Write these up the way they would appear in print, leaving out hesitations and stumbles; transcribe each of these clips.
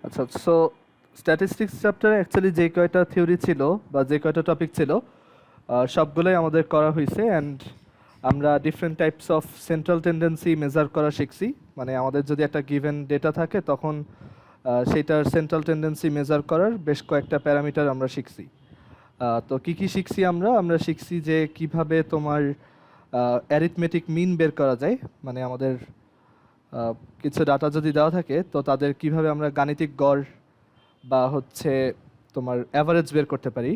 আচ্ছা, so statistics চ্যাপ্টারে actually যে কয়টা থিওরি ছিল বা যে কয়টা টপিক ছিল সবগুলোই আমাদের করা হয়েছে। অ্যান্ড আমরা different types of central tendency measure করা শিখছি। মানে আমাদের যদি একটা গিভেন ডেটা থাকে তখন সেইটার সেন্ট্রাল টেন্ডেন্সি মেজার করার বেশ কয়েকটা প্যারামিটার আমরা শিখছি। তো কি কি শিখছি আমরা শিখছি যে কিভাবে তোমার অ্যারিথমেটিক মিন বের করা যায়। মানে আমাদের কিছু ডাটা যদি দেওয়া থাকে তো তাদের কিভাবে আমরা গাণিতিক গড় বা হচ্ছে তোমার অ্যাভারেজ বের করতে পারি,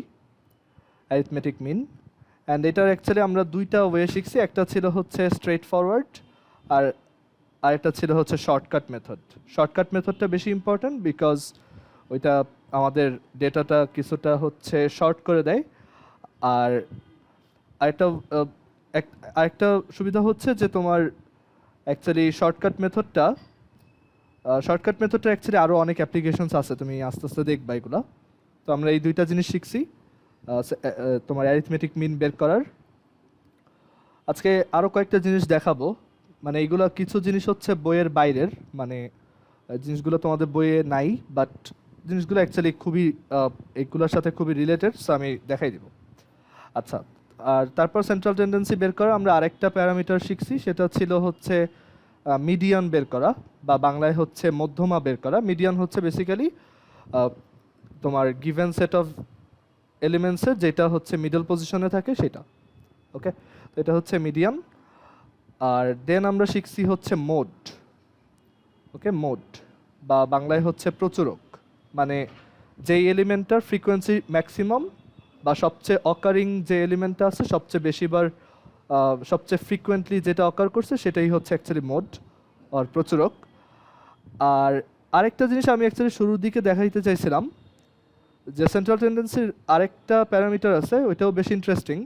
অ্যারিথমেটিক মিন। অ্যান্ড এটার অ্যাকচুয়ালি আমরা দুইটা ওয়ে শিখছি, একটা ছিল হচ্ছে স্ট্রেট ফরওয়ার্ড আর আরেকটা ছিল হচ্ছে শর্টকাট মেথড। শর্টকাট মেথডটা বেশি ইম্পর্ট্যান্ট বিকজ ওইটা আমাদের ডেটাটা কিছুটা হচ্ছে শর্ট করে দেয়। আর আরেকটা আরেকটা সুবিধা হচ্ছে যে তোমার অ্যাকচুয়ালি শর্টকাট মেথডটা অ্যাকচুয়ালি আরও অনেক অ্যাপ্লিকেশনস আছে, তুমি আস্তে আস্তে দেখবা এগুলো। তো আমরা এই দুইটা জিনিস শিখছি তোমার অ্যারিথমেটিক মিন বের করার। আজকে আরও কয়েকটা জিনিস দেখাবো। মানে এইগুলো কিছু জিনিস হচ্ছে বইয়ের বাইরের, মানে জিনিসগুলো তোমাদের বইয়ে নাই, বাট জিনিসগুলো অ্যাকচুয়ালি খুবই এইগুলোর সাথে খুবই রিলেটেড, সো আমি দেখাই দেবো। আচ্ছা, আর তারপর সেন্ট্রাল টেন্ডেন্সি বের করা আমরা আরেকটা প্যারামিটার শিখছি, সেটা ছিল হচ্ছে মিডিয়ান বের করা, বা বাংলায় হচ্ছে মধ্যমা বের করা। মিডিয়ান হচ্ছে বেসিক্যালি তোমার গিভেন সেট অফ এলিমেন্টসের যেটা হচ্ছে মিডল পজিশনে থাকে সেটা। ওকে, তো এটা হচ্ছে মিডিয়ান। আর দেন আমরা শিখছি হচ্ছে মোড। ওকে, মোড বা বাংলায় হচ্ছে প্রচুরক, মানে যেই এলিমেন্টটার ফ্রিকোয়েন্সি ম্যাক্সিমাম বা সবচেয়ে অকারিং যে এলিমেন্টটা আছে সবচেয়ে বেশিবার সবচেয়ে ফ্রিকুয়েন্টলি যেটা অকার করছে সেটাই হচ্ছে অ্যাকচুয়ালি মোড আর প্রচুরক। আর আরেকটা জিনিস আমি অ্যাকচুয়ালি শুরুর দিকে দেখাইতে চাইছিলাম, যে সেন্ট্রাল টেন্ডেন্সির আরেকটা প্যারামিটার আছে, ওইটাও বেশ ইন্টারেস্টিং।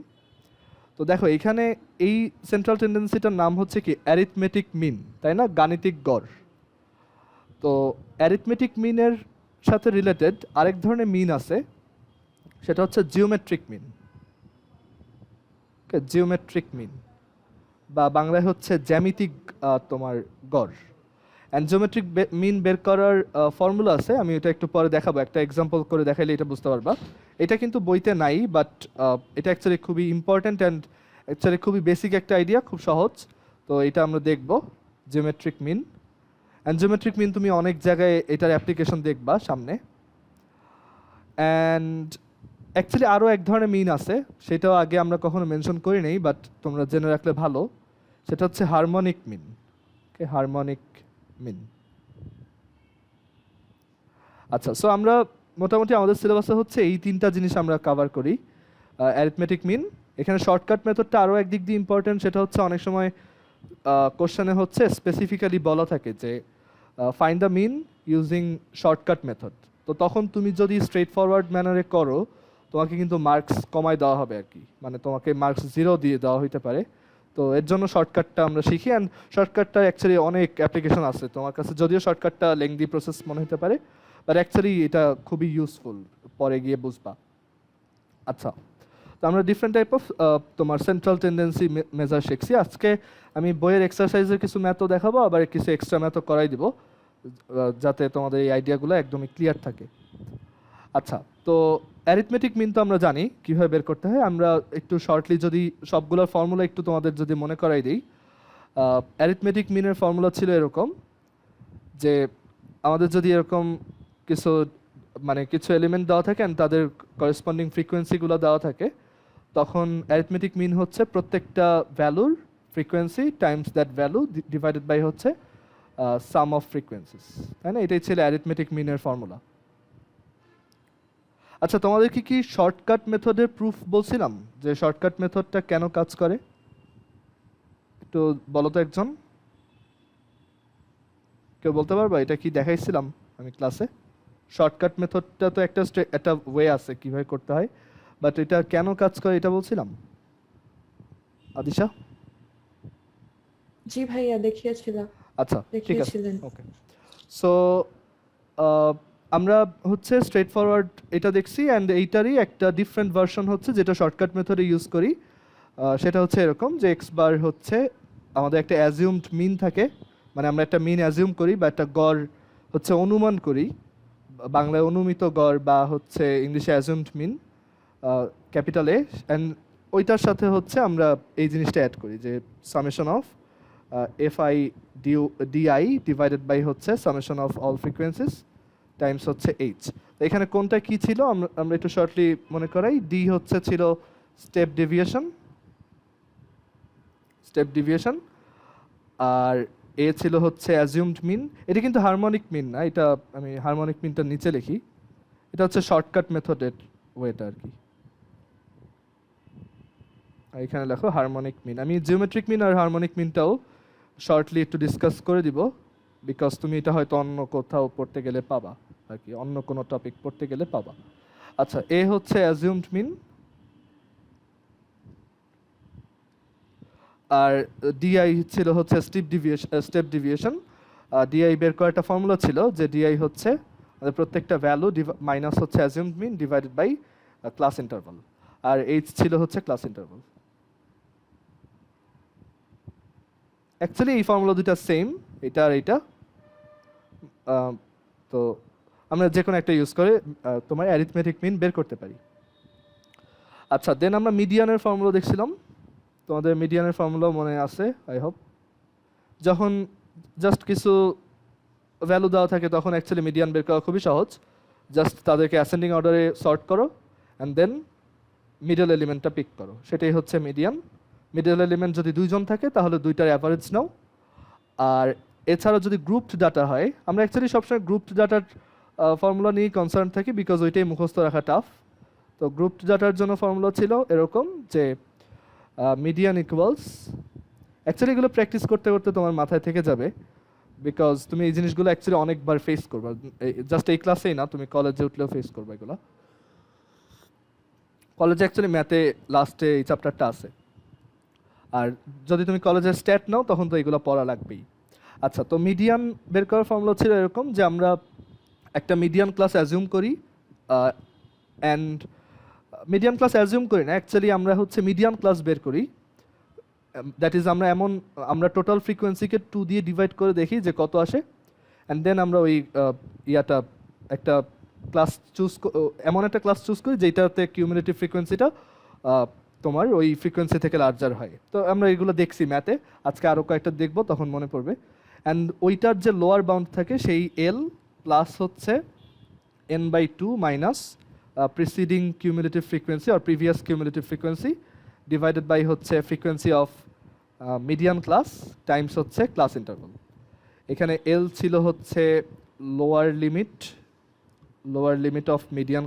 তো দেখো এখানে এই সেন্ট্রাল টেন্ডেন্সিটার নাম হচ্ছে কি অ্যারিথমেটিক মিন, তাই না, গাণিতিক গড়। তো অ্যারিথমেটিক মিনের সাথে রিলেটেড আরেক ধরনের মিন আছে, সেটা হচ্ছে জিওমেট্রিক মিন। জিওমেট্রিক মিন বা বাংলায় হচ্ছে জ্যামিতিক তোমার গড়। অ্যান্ড জিওমেট্রিক মিন বের করার ফর্মুলা আছে, আমি এটা একটু পরে দেখাবো, একটা এক্সাম্পল করে দেখাইলে এটা বুঝতে পারবা। এটা কিন্তু বইতে নাই, বাট এটা অ্যাকচুয়ালি খুবই ইম্পর্ট্যান্ট অ্যান্ড অ্যাকচুয়ালি খুবই বেসিক একটা আইডিয়া, খুব সহজ। তো এটা আমরা দেখব geometric mean. And geometric mean তুমি অনেক জায়গায় এটার অ্যাপ্লিকেশন দেখবা সামনে। অ্যান্ড অ্যাকচুয়ালি আরও এক ধরনের মিন আছে, সেটাও আগে আমরা কখনো মেনশন করি নেই, বাট তোমরা জেনে রাখলে ভালো। সেটা হচ্ছে হারমোনিক মিন। ওকে, হারমোনিক মিন। আচ্ছা, সো আমরা মোটামুটি আমাদের সিলেবাসে হচ্ছে এই তিনটা জিনিস আমরা কভার করি। অ্যারিথমেটিক মিন, এখানে শর্টকাট মেথডটা আরও একদিক দিয়ে ইম্পর্টেন্ট, সেটা হচ্ছে অনেক সময় কোশ্চেনে হচ্ছে স্পেসিফিক্যালি বলা থাকে যে find the mean using shortcut method. তো তখন তুমি যদি স্ট্রেট ফরওয়ার্ড ম্যানারে করো তোমাকে কিন্তু মার্কস কমায় দেওয়া হবে আর কি, মানে তোমাকে মার্কস 0 দিয়ে দেওয়া হইতে পারে। তো এর জন্য শর্টকাটটা আমরা শিখি। অ্যান্ড শর্টকাটটা অ্যাকচুয়ালি অনেক অ্যাপ্লিকেশন আছে তোমার কাছে, যদিও শর্টকাটটা লেংদি প্রসেস মনে হতে পারে, বাট অ্যাকচুয়ালি এটা খুবই ইউজফুল, পরে গিয়ে বুঝবা। আচ্ছা, তো আমরা ডিফারেন্ট টাইপ অফ তোমার সেন্ট্রাল টেন্ডেন্সি মেজার শিখছি। আজকে আমি বইয়ের এক্সারসাইজের কিছু ম্যাথও দেখাবো, আবার কিছু এক্সট্রা ম্যাথও করাই দিব, যাতে তোমাদের এই আইডিয়াগুলো একদমই ক্লিয়ার থাকে। আচ্ছা, তো অ্যারিথমেটিক মিন তো আমরা জানি কীভাবে বের করতে হয়। আমরা একটু শর্টলি যদি সবগুলোর ফর্মুলা একটু তোমাদের যদি মনে করাই দিই, অ্যারিথমেটিক মিনের ফর্মুলা ছিল এরকম, যে আমাদের যদি এরকম কিছু মানে কিছু এলিমেন্ট দেওয়া থাকে and তাদের করেসপন্ডিং ফ্রিকোয়েন্সিগুলো দেওয়া থাকে, তখন অ্যারিথমেটিক মিন হচ্ছে প্রত্যেকটা ভ্যালুর frequency times that value divided by হচ্ছে সাম অফ ফ্রিকোয়েন্সিস, তাই না? এটাই ছিল অ্যারিথমেটিক মিনের ফর্মুলা। আচ্ছা, তোমাদের কি শর্টকাট মেথডের প্রুফ বলছিলাম, যে শর্টকাট মেথডটা কেন কাজ করে একটু বলো তো একজন, কেউ বলতে পারবা এটা কি দেখাইছিলাম আমি ক্লাসে? শর্টকাট মেথডটা তো একটা ওয়ে আছে কিভাবে করতে হয়, বাট এটা কেন কাজ করে এটা বলছিলাম। আদিশা? জি ভাইয়া, দেখিয়েছিলাম। আচ্ছা, ঠিক আছে, দেখিয়েছিলেন। ওকে। সো আমরা হচ্ছে স্ট্রেট ফরওয়ার্ড এটা দেখছি, অ্যান্ড এইটারই একটা ডিফারেন্ট ভার্সন হচ্ছে যেটা শর্টকাট মেথডে ইউজ করি। সেটা হচ্ছে এরকম যে এক্স বার হচ্ছে আমাদের একটা অ্যাজিউমড মিন থাকে, মানে আমরা একটা মিন অ্যাজিউম করি বা একটা গড় হচ্ছে অনুমান করি বাংলায় অনুমিত গড় বা হচ্ছে ইংলিশে অ্যাজুমড মিন ক্যাপিটাল এ, অ্যান্ড ওইটার সাথে হচ্ছে আমরা এই জিনিসটা অ্যাড করি যে summation of F I D I divided by হচ্ছে summation of all frequencies times হচ্ছে এইচ। তো এখানে কোনটা কি ছিল আমরা একটু শর্টলি মনে করাই। ডি হচ্ছে ছিল স্টেপ ডেভিয়েশন, আর এ ছিল হচ্ছে অ্যাজিউমড মিন। এটা কিন্তু হারমোনিক মিন না, এটা আমি হারমোনিক মিনটা নিচে লিখি, এটা হচ্ছে শর্টকাট মেথডের ওয়েটা আর কি। আর এখানে লেখো হারমোনিক মিন। আমি জিওমেট্রিক মিন আর হারমোনিক মিনটাও শর্টলি একটু ডিসকাস করে দিব, বিকজ তুমি এটা হয়তো অন্য কোথাও পড়তে গেলে পাবা আর কি, অন্য কোনো টপিক পড়তে গেলে পাবা। আচ্ছা, এ হচ্ছে অ্যাজিউমড মিন, আর ডিআই ছিল হচ্ছে স্টেপ ডিভিয়েশন। ডিআই বের করার একটা ফর্মুলা ছিল যে ডিআই হচ্ছে প্রত্যেকটা ভ্যালু মাইনাস হচ্ছে assumed mean divided by class interval, আর এইচ ছিল হচ্ছে ক্লাস ইন্টারভাল। অ্যাকচুয়ালি এই ফর্মুলা দুটা সেম, এটা আর এইটা। তো আমরা যে কোনো একটা ইউজ করে তোমার অ্যারিথমেটিক মিন বের করতে পারি। আচ্ছা, দেন আমরা মিডিয়ানের ফর্মুলা দেখছিলাম, তোমাদের মিডিয়ানের ফর্মুলা মনে আছে আই হোপ। যখন জাস্ট কিছু ভ্যালু দেওয়া থাকে তখন অ্যাকচুয়ালি মিডিয়ান বের করা খুবই সহজ। জাস্ট তাদেরকে অ্যাসেন্ডিং অর্ডারে সর্ট করো অ্যান্ড দেন মিডল এলিমেন্টটা পিক করো, সেটাই হচ্ছে মিডিয়ান। মিডল এলিমেন্ট যদি দুইজন থাকে তাহলে দুইটার অ্যাভারেজ নাও। আর এছাড়া যদি গ্রুপড ডাটা হয়, আমরা অ্যাকচুয়ালি সবসময় গ্রুপড ডাটার ফর্মুলা নিয়েই কনসার্ন থাকি, বিকজ ওইটাই মুখস্থ রাখা টাফ। তো গ্রুপড ডাটার জন্য ফর্মুলা ছিল এরকম যে মিডিয়ান ইকুয়ালস, অ্যাকচুয়ালি এগুলো প্র্যাকটিস করতে করতে তোমার মাথায় থেকে যাবে, বিকজ তুমি এই জিনিসগুলো অ্যাকচুয়ালি অনেকবার ফেস করবা, জাস্ট এই ক্লাসেই না, তুমি কলেজে উঠলেও ফেস করবা এগুলো। কলেজে অ্যাকচুয়ালি ম্যাথে লাস্টে এই চ্যাপ্টারটা আছে, আর যদি তুমি কলেজে স্ট্যাট নাও তখন তো এগুলো পড়া লাগবেই। আচ্ছা, তো মিডিয়ান বের করার ফর্মুলা ছিল এরকম যে আমরা একটা মিডিয়ান ক্লাস অ্যাজিউম করি, অ্যান্ড মিডিয়ান ক্লাস অ্যাজিউম করি না, অ্যাকচুয়ালি আমরা হচ্ছে মিডিয়ান ক্লাস বের করি। দ্যাট ইজ আমরা টোটাল ফ্রিকোয়েন্সিকে 2 দিয়ে ডিভাইড করে দেখি যে কত আসে, অ্যান্ড দেন আমরা ওই একটা ক্লাস এমন একটা ক্লাস চুজ করি যেটাতে কিউমুলেটিভ ফ্রিকোয়েন্সিটা তোমার ওই ফ্রিকোয়েন্সি থেকে লার্জার হয়। তো আমরা এগুলো দেখছি ম্যাথে, আজকে আরও কয়েকটা দেখবো তখন মনে পড়বে। অ্যান্ড ওইটার যে লোয়ার বাউন্ড থাকে সেই এল প্লাস হচ্ছে n/2 minus preceding cumulative frequency আর previous cumulative frequency divided by হচ্ছে frequency of median class times হচ্ছে ক্লাস ইন্টারভাল। এখানে এল ছিল হচ্ছে lower limit of median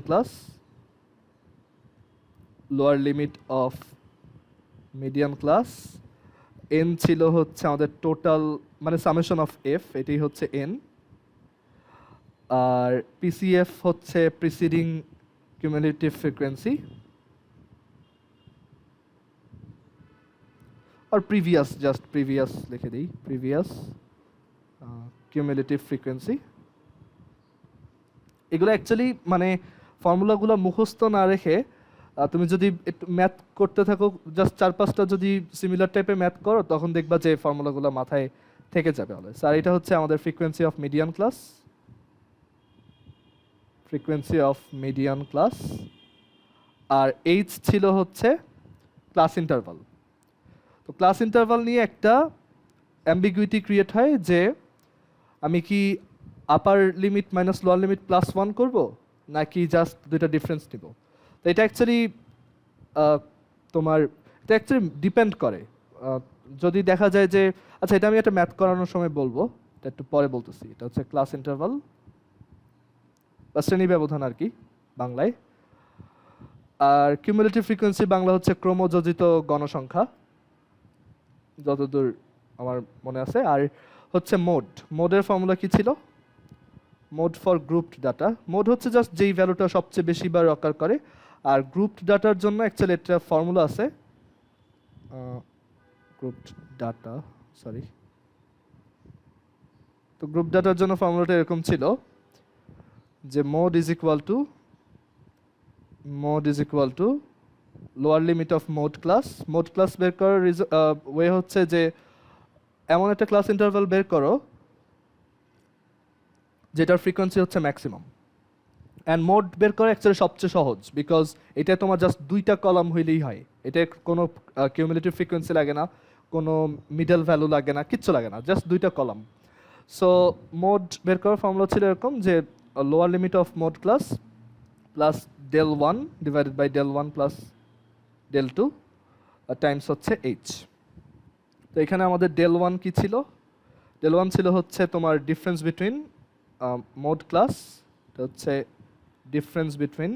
class, N ছিল হচ্ছে আমাদের টোটাল মানে সামেশন অফ এফ, এটাই হচ্ছে এন, আর পিসিএফ হচ্ছে প্রিসিডিং কিউমুলেটিভ ফ্রিকোয়েন্সি আর প্রিভিয়াস লিখে দিই, প্রিভিয়াস কিউমুলেটিভ ফ্রিকোয়েন্সি। এগুলো অ্যাকচুয়ালি মানে ফর্মুলাগুলো মুখস্থ না রেখে তুমি যদি একটু ম্যাথ করতে থাকো, জাস্ট 4-5টা যদি সিমিলার টাইপের ম্যাথ করো তখন দেখবা যে ফর্মুলাগুলো মাথায় থেকে যাবে অলওয়েজ। আর এটা হচ্ছে আমাদের ফ্রিকোয়েন্সি অফ মিডিয়ান ক্লাস, আর এইচ ছিল হচ্ছে ক্লাস ইন্টারভাল। তো ক্লাস ইন্টারভাল নিয়ে একটা অ্যাম্বিগুইটি ক্রিয়েট হয় যে আমি কি upper limit minus lower limit +1 করব নাকি জাস্ট দুইটা ডিফারেন্স নিব। তো এটা অ্যাকচুয়ালি ডিপেন্ড করে। যদি দেখা যায় যে আচ্ছা, এটা আমি একটা ম্যাথ করানোর সময় বলবো, এটা একটু পরে বলতেছি। এটা হচ্ছে ক্লাস ইন্টারভাল বা শ্রেণী ব্যবধান আর কি বাংলায়, আর কিউমুলেটিভ ফ্রিকোয়েন্সি বাংলা হচ্ছে ক্রমযোজিত গণসংখ্যা যতদূর আমার মনে আছে। আর হচ্ছে মোডের ফর্মুলা কি ছিল? Mode for grouped data. Mode হচ্ছে জাস্ট যেই ভ্যালুটা সবচেয়ে বেশি বার অকার করে, আর গ্রুপড ডাটার জন্য অ্যাকচুয়ালি একটা ফর্মুলা আছে, তো গ্রুপ ডাটার জন্য ফর্মুলাটা এরকম ছিল যে mode is equal two lower limit of mode class বের করার ওয়ে হচ্ছে যে এমন একটা ক্লাস ইন্টারভাল বের করো যেটার ফ্রিকোয়েন্সি হচ্ছে ম্যাক্সিমাম। অ্যান্ড মোড বের করা অ্যাকচুয়ালি সবচেয়ে সহজ, বিকজ এটা তোমার জাস্ট দুইটা কলাম হইলেই হয়। এটা কোনো কিউমুলেটিভ ফ্রিকোয়েন্সি লাগে না, কোনো মিডল ভ্যালু লাগে না, কিচ্ছু লাগে না, জাস্ট দুইটা কলাম। সো মোড বের করার ফর্মুলা ছিল এরকম যে lower limit of mode class plus del 1 divided by del 1 plus del 2 times হচ্ছে এইচ। তো এখানে আমাদের del 1 কি ছিল? del 1 ছিল হচ্ছে তোমার ডিফারেন্স বিটুইন মোড ক্লাস, এটা হচ্ছে difference between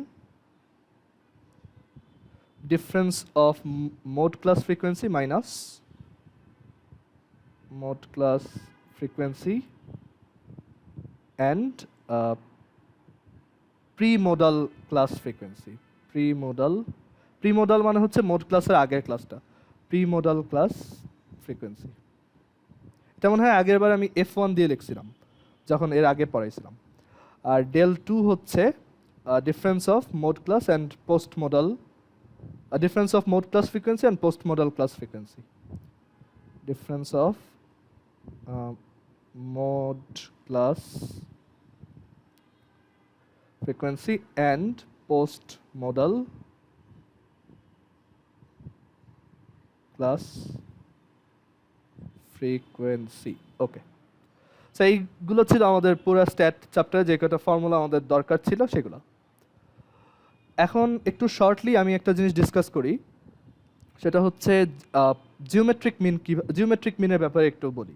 difference of mode class frequency minus mode class frequency and pre-modal class frequency. pre-modal মানে হচ্ছে মোড ক্লাসের আগের ক্লাসটা, pre-modal class frequency। এটা মনে হয় আগের বার আমি F1 দিয়ে লিখছিলাম যখন এর আগে পড়াইছিলাম। আর del 2 হচ্ছে difference of mode class and post-modal, difference of mode class frequency and post-modal class frequency. Difference of mode class frequency and post-modal class frequency. Okay. So এইগুলো ছিল আমাদের পুরো স্ট্যাট চ্যাপ্টারে যে কটা ফর্মুলা আমাদের দরকার ছিল সেগুলো। এখন একটু শর্টলি আমি একটা জিনিস ডিসকাস করি, সেটা হচ্ছে জিওমেট্রিক মিন। জিওমেট্রিক মিনের ব্যাপারে একটু বলি।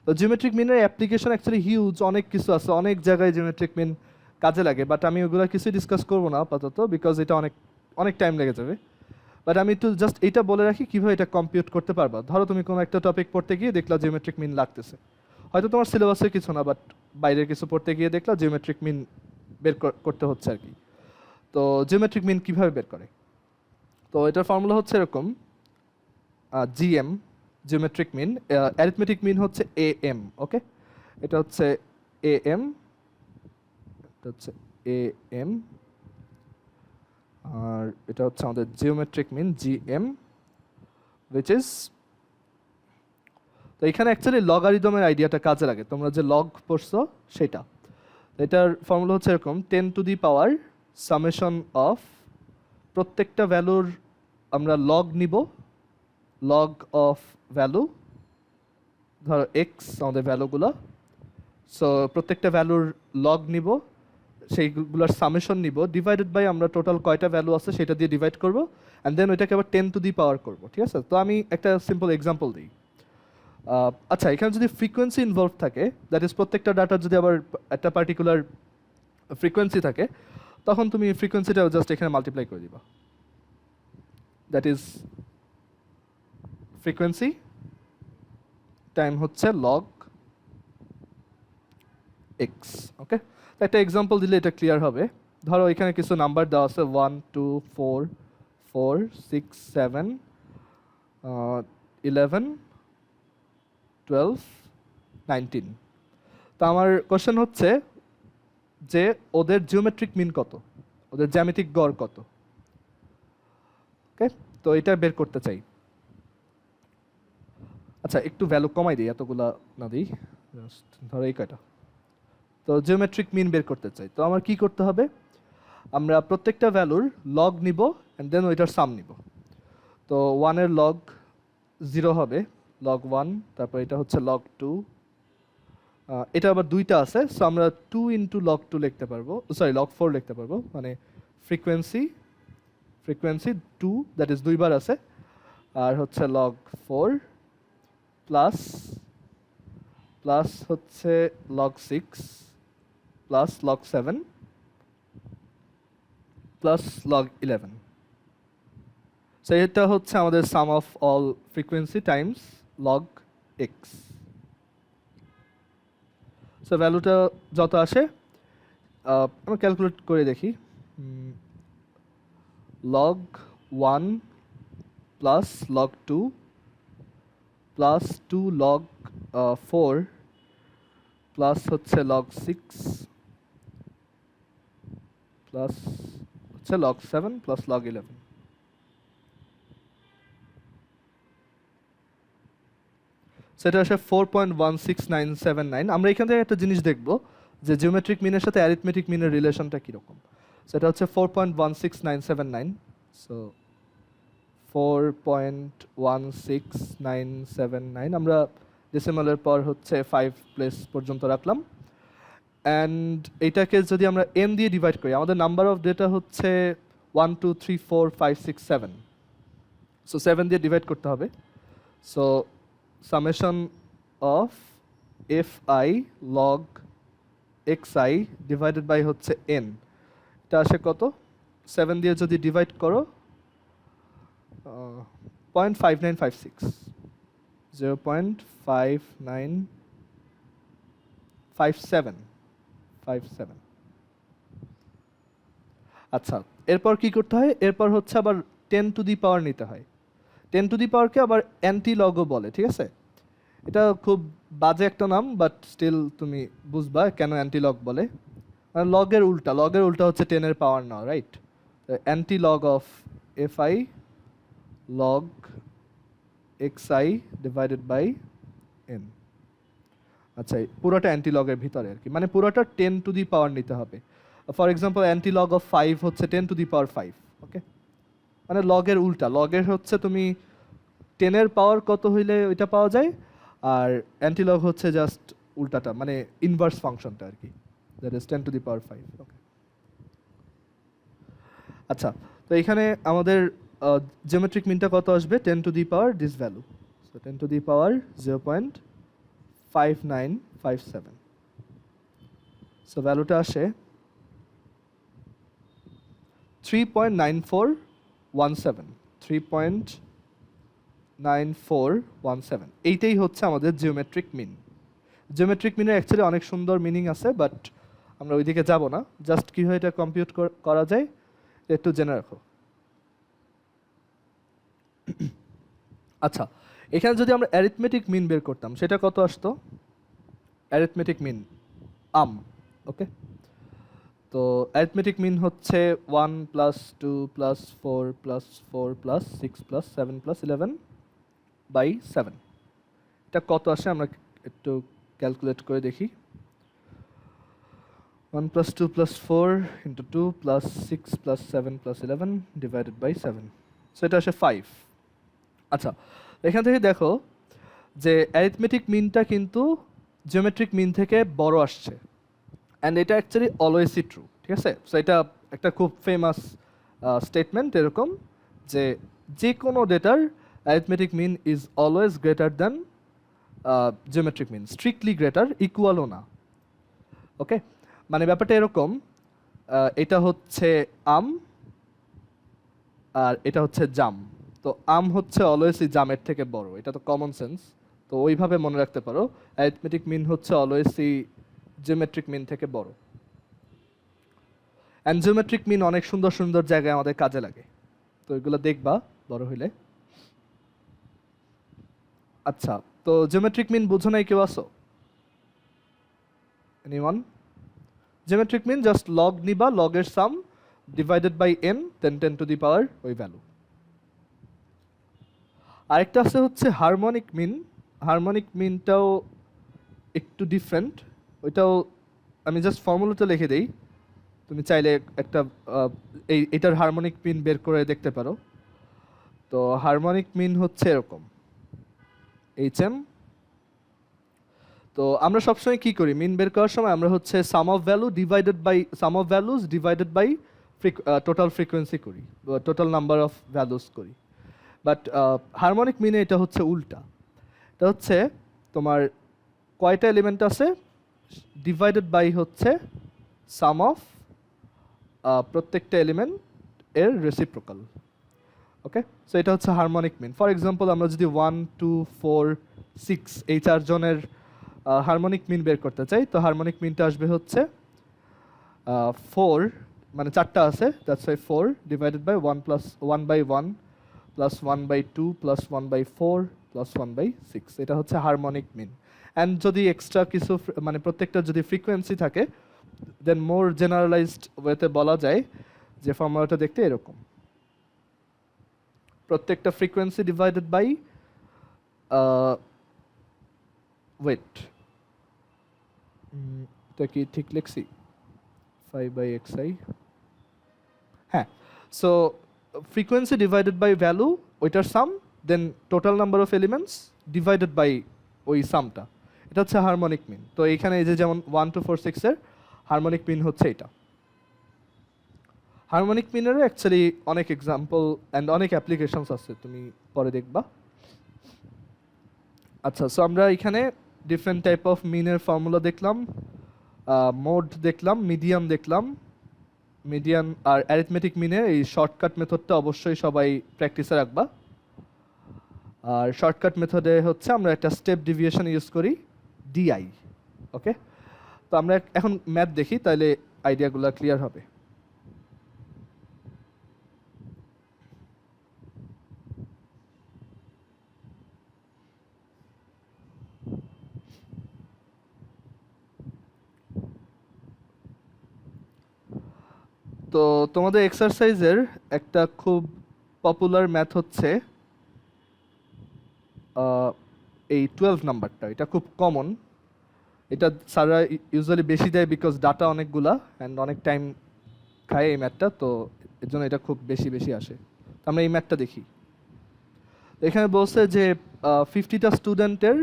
তো জিওমেট্রিক মিনের অ্যাপ্লিকেশন অ্যাকচুয়ালি হিউজ, অনেক কিছু আছে, অনেক জায়গায় জিওমেট্রিক মিন কাজে লাগে, বাট আমি ওগুলো কিছু ডিসকাস করবো না আপাতত, বিকজ এটা অনেক টাইম লেগে যাবে। বাট আমি একটু জাস্ট এইটা বলে রাখি কীভাবে এটা কম্পিউট করতে পারবা। ধরো তুমি কোনো একটা টপিক পড়তে গিয়ে দেখলা জিওমেট্রিক মিন লাগতেছে, হয়তো তোমার সিলেবাসের কিছু না, বাট বাইরের কিছু পড়তে গিয়ে দেখলা জিওমেট্রিক মিন বের করতে হচ্ছে আর কি। তো জিওমেট্রিক মিন কীভাবে বের করে? তো এটার ফর্মুলা হচ্ছে এরকম, GM geometric mean, arithmetic mean হচ্ছে এএম। ওকে, এটা হচ্ছে এএম, এটা হচ্ছে এএম, আর এটা হচ্ছে আমাদের geometric mean GM, which is, তো এখানে অ্যাকচুয়ালি লগারিদমের আইডিয়াটা কাজে লাগে, তোমরা যে লগ পড়ছো সেটা। এটার ফর্মুলা হচ্ছে এরকম, 10 to the power summation of, প্রত্যেকটা ভ্যালুর আমরা লগ নিব, লগ অফ ভ্যালু, ধরো এক্স আমাদের ভ্যালুগুলো, সো প্রত্যেকটা ভ্যালুর লগ নিব, সেইগুলোর সামেশন নিব, ডিভাইডেড বাই আমরা টোটাল কয়টা ভ্যালু আছে সেটা দিয়ে ডিভাইড করব, অ্যান্ড দেন ওইটাকে আবার 10 টু দি পাওয়ার করব। ঠিক আছে? তো আমি একটা সিম্পল এক্সাম্পল দিই। আচ্ছা, এখানে যদি ফ্রিকোয়েন্সি ইনভলভ থাকে, দ্যাট ইজ প্রত্যেকটা ডাটার যদি আবার একটা পার্টিকুলার ফ্রিকোয়েন্সি থাকে, তখন তুমি ফ্রিকোয়েন্সিটা জাস্ট এখানে মাল্টিপ্লাই করে দিবা, দ্যাট ইজ ফ্রিকোয়েন্সি টাইম হচ্ছে লগ এক্স। ওকে, একটা এক্সাম্পল দিলে এটা ক্লিয়ার হবে। ধরো এখানে কিছু নাম্বার দেওয়া আছে 1 2 4 4 6 7 11 12 19। তো আমার কোশ্চেন হচ্ছে যে ওদের জিওমেট্রিক মিন কত, ওদের জ্যামিতিক গড় কত। ওকে, তো এটা বের করতে চাই। আচ্ছা, একটু ভ্যালু কমাই দিই, এতগুলা না দিই, ধরো এই কয়টা। তো জিওমেট্রিক মিন বের করতে চাই, তো আমার কি করতে হবে? আমরা প্রত্যেকটা ভ্যালুর লগ নিব অ্যান্ড দেন ওইটার সাম নিব। তো 1 এর লগ 0 হবে, লগ 1, তারপর এটা হচ্ছে লগ 2, এটা আবার দুইটা আছে, সো আমরা 2 ইন্টু লগ 2 লিখতে পারবো, সরি লগ 4 লিখতে পারবো, মানে ফ্রিকোয়েন্সি 2, দ্যাট ইজ দুইবার আছে, আর হচ্ছে লগ 4 প্লাস হচ্ছে log 6 plus log 7 plus log 11। So এটা হচ্ছে আমাদের sum of all frequency times log x. So ভ্যালুটা যত আসে আমরা ক্যালকুলেট করে দেখি, log 1 plus log 2 plus 2 log 4 plus হচ্ছে লগ 6 প্লাস হচ্ছে লগ 7 প্লাস লগ 11। সেটা আসে 4.16979। আমরা এখান থেকে একটা জিনিস দেখব, যে জিওমেট্রিক মিনের সাথে অ্যারিথমেটিক মিনের রিলেশনটা কীরকম। সেটা হচ্ছে 4.16979। সো 4.16979 আমরা ডেসিমালের পর হচ্ছে 5 প্লেস পর্যন্ত রাখলাম। অ্যান্ড এইটাকে যদি আমরা n দিয়ে ডিভাইড করি, আমাদের নাম্বার অফ ডেটা হচ্ছে 1 2 3 4 5 6 7। সো 7 দিয়ে ডিভাইড করতে হবে। So summation of fi log xi divided by হচ্ছে n, এটা আসে কত? 7 দিয়ে যদি ডিভাইড করো 0.5956, 0.5957। আচ্ছা, এরপর কি করতে হয়? এরপর হচ্ছে আবার 10 টু দি পাওয়ার নিতে হয়। 10 টু দি পাওয়ারকে আবার অ্যান্টি লগও বলে, ঠিক আছে? এটা খুব বাজে একটা নাম, বাট স্টিল তুমি বুঝবা কেন অ্যান্টি লগ বলে। মানে লগের উল্টা হচ্ছে 10 এর পাওয়ার নাও, right? Anti log of fi log xi divided by n। আচ্ছা, পুরোটা অ্যান্টি লগের ভিতরে আর কি, মানে পুরোটা 10 টু দি পাওয়ার নিতে হবে। For example anti log of 5 হচ্ছে 10 টু দি পাওয়ার 5। ওকে, মানে লগের উল্টা। লগের হচ্ছে তুমি 10 এর পাওয়ার কত হইলে ওইটা পাওয়া যায়, আর অ্যান্টি লগ হচ্ছে জাস্ট উল্টাটা, মানে ইনভার্স ফাংশনটা আর কি, দ্যাট ইজ 10 টু দি পাওয়ার 5। ওকে, আচ্ছা, তো এখানে আমাদের জিওমেট্রিক মিনটা কত আসবে? 10 to the power this value. So 10 to the power 0.5957। So ভ্যালুটা আসে 3.9417। 3.9417, এইটাই হচ্ছে আমাদের জিওমেট্রিক মিন। জিওমেট্রিক মিনের অ্যাকচুয়ালি অনেক সুন্দর মিনিং আছে, বাট আমরা ওইদিকে যাব না। জাস্ট কীভাবে এটা কম্পিউট করা যায় একটু জেনে রাখো। আচ্ছা, এখানে যদি আমরা অ্যারিথমেটিক মিন বের করতাম, সেটা কত আসতো? অ্যারিথমেটিক মিন ওকে, তো অ্যারিথমেটিক মিন হচ্ছে 1 + 2 + 4 + 4 + 6 + 7 + 11 বাই 7। এটা কত আসে আমরা একটু ক্যালকুলেট করে দেখি। 1 + 2 + 4 × 2 + 6 + 7 + 11 ডিভাইডেড বাই 7। সো এটা আসে 5। আচ্ছা, এখান থেকে দেখো যে অ্যারিথমেটিক মিনটা কিন্তু জিওমেট্রিক মিন থেকে বড় আসছে, অ্যান্ড এটা অ্যাকচুয়ালি অলওয়েজই ট্রু, ঠিক আছে? সো এটা একটা খুব ফেমাস স্টেটমেন্ট এরকম যে যে কোনো ডেটার arithmetic mean is always greater than geometric mean, strictly greater, ইকুয়ালও না। ওকে, মানে ব্যাপারটা এরকম, এটা হচ্ছে আম আর এটা হচ্ছে জাম। তো আম হচ্ছে অলওয়েজই জামের থেকে বড়, এটা তো কমন সেন্স। তো ওইভাবে মনে রাখতে পারো, অ্যারিথমেটিক মিন হচ্ছে অলওয়েজই জিওমেট্রিক মিন থেকে বড়। অ্যান্ড জিওমেট্রিক মিন অনেক সুন্দর সুন্দর জায়গায় আমাদের কাজে লাগে, তো এগুলো দেখবা বড় হইলে। আচ্ছা, তো জিওমেট্রিক মিন বুঝো নাই কেউ আসো? Anyone? Geometric mean just log নিবা, লগের sum divided by n, then 10 to the power ওই ভ্যালু। আরেকটা আছে হচ্ছে হারমোনিক মিন। হারমোনিক মিনটাও একটু ডিফারেন্ট, ওইটাও আমি জাস্ট ফর্মুলাটা লিখে দেই, তুমি চাইলে একটা এটার হারমোনিক মিন বের করে দেখতে পারো। তো হারমোনিক মিন হচ্ছে এরকম hm। তো আমরা সবসময় কি করি মিন বের করার সময়? আমরা হচ্ছে sum of values divided by total frequency করি, টোটাল নাম্বার অফ ভ্যালুজ করি। বাট হারমোনিক মিনে এটা হচ্ছে উল্টা। এটা হচ্ছে তোমার কয়টা এলিমেন্ট আছে ডিভাইডেড বাই হচ্ছে সাম অফ প্রত্যেকটা এলিমেন্ট এর রেসিপ্রোকাল। ওকে, সো এটা হচ্ছে হারমোনিক মিন। ফর এক্সাম্পল আমরা যদি 1 2 4 6 এই চারজনের হারমোনিক মিন বের করতে চাই, তো হারমোনিক মিনটা আসবে হচ্ছে 4, মানে চারটা আছে, দ্যাটস ওয়াই 4 ডিভাইডেড বাই 1 + 1/1 + 1/2 + 1/4 + 1/6। এটা হচ্ছে হারমোনিক মিন। অ্যান্ড যদি এক্সট্রা কিছু মানে প্রত্যেকটা যদি ফ্রিকোয়েন্সি থাকে, দেন মোর জেনারেলাইজড ওয়েতে বলা যায় যে ফর্মুলাটা দেখতে এরকম, প্রত্যেকটা ফ্রিকোয়েন্সি ডিভাইডেড বাই ওয়েট, এটা কি ঠিক লিখছি? 5/xi, হ্যাঁ। So frequency divided by value, ওইটার sum, then total number of elements divided by ওই সামটা, এটা হচ্ছে হারমোনিক মিন। তো এইখানে এই যে যেমন 1 2 4 6 এর হারমোনিক মিন হচ্ছে এটা। হারমোনিক মিনেরও অ্যাকচুয়ালি অনেক এক্সাম্পল অ্যান্ড অনেক অ্যাপ্লিকেশনস আছে, তুমি পরে দেখবা। আচ্ছা, সো আমরা এখানে ডিফারেন্ট টাইপ অফ মিনের ফর্মুলা দেখলাম, মোড দেখলাম, মিডিয়ান দেখলাম। মিডিয়ান আর অ্যারিথমেটিক মিনের এই শর্টকাট মেথডটা অবশ্যই সবাই প্র্যাকটিসে রাখবা। আর শর্টকাট মেথডে হচ্ছে আমরা একটা স্টেপ ডিভিয়েশন ইউজ করি, ডিআই। ওকে, তো আমরা এখন ম্যাথ দেখি, তাহলে আইডিয়াগুলো ক্লিয়ার হবে। তো তোমাদের এক্সারসাইজের একটা খুব পপুলার ম্যাথ হচ্ছে এই 12 নাম্বারটা। এটা খুব কমন, এটা স্যাররা ইউজুয়ালি বেশি দেয় বিকজ ডাটা অনেকগুলা অ্যান্ড অনেক টাইম খায় এই ম্যাথটা, তো এর জন্য এটা খুব বেশি বেশি আসে। তো আমরা এই ম্যাথটা দেখি। এখানে বলছে যে 50টা স্টুডেন্টের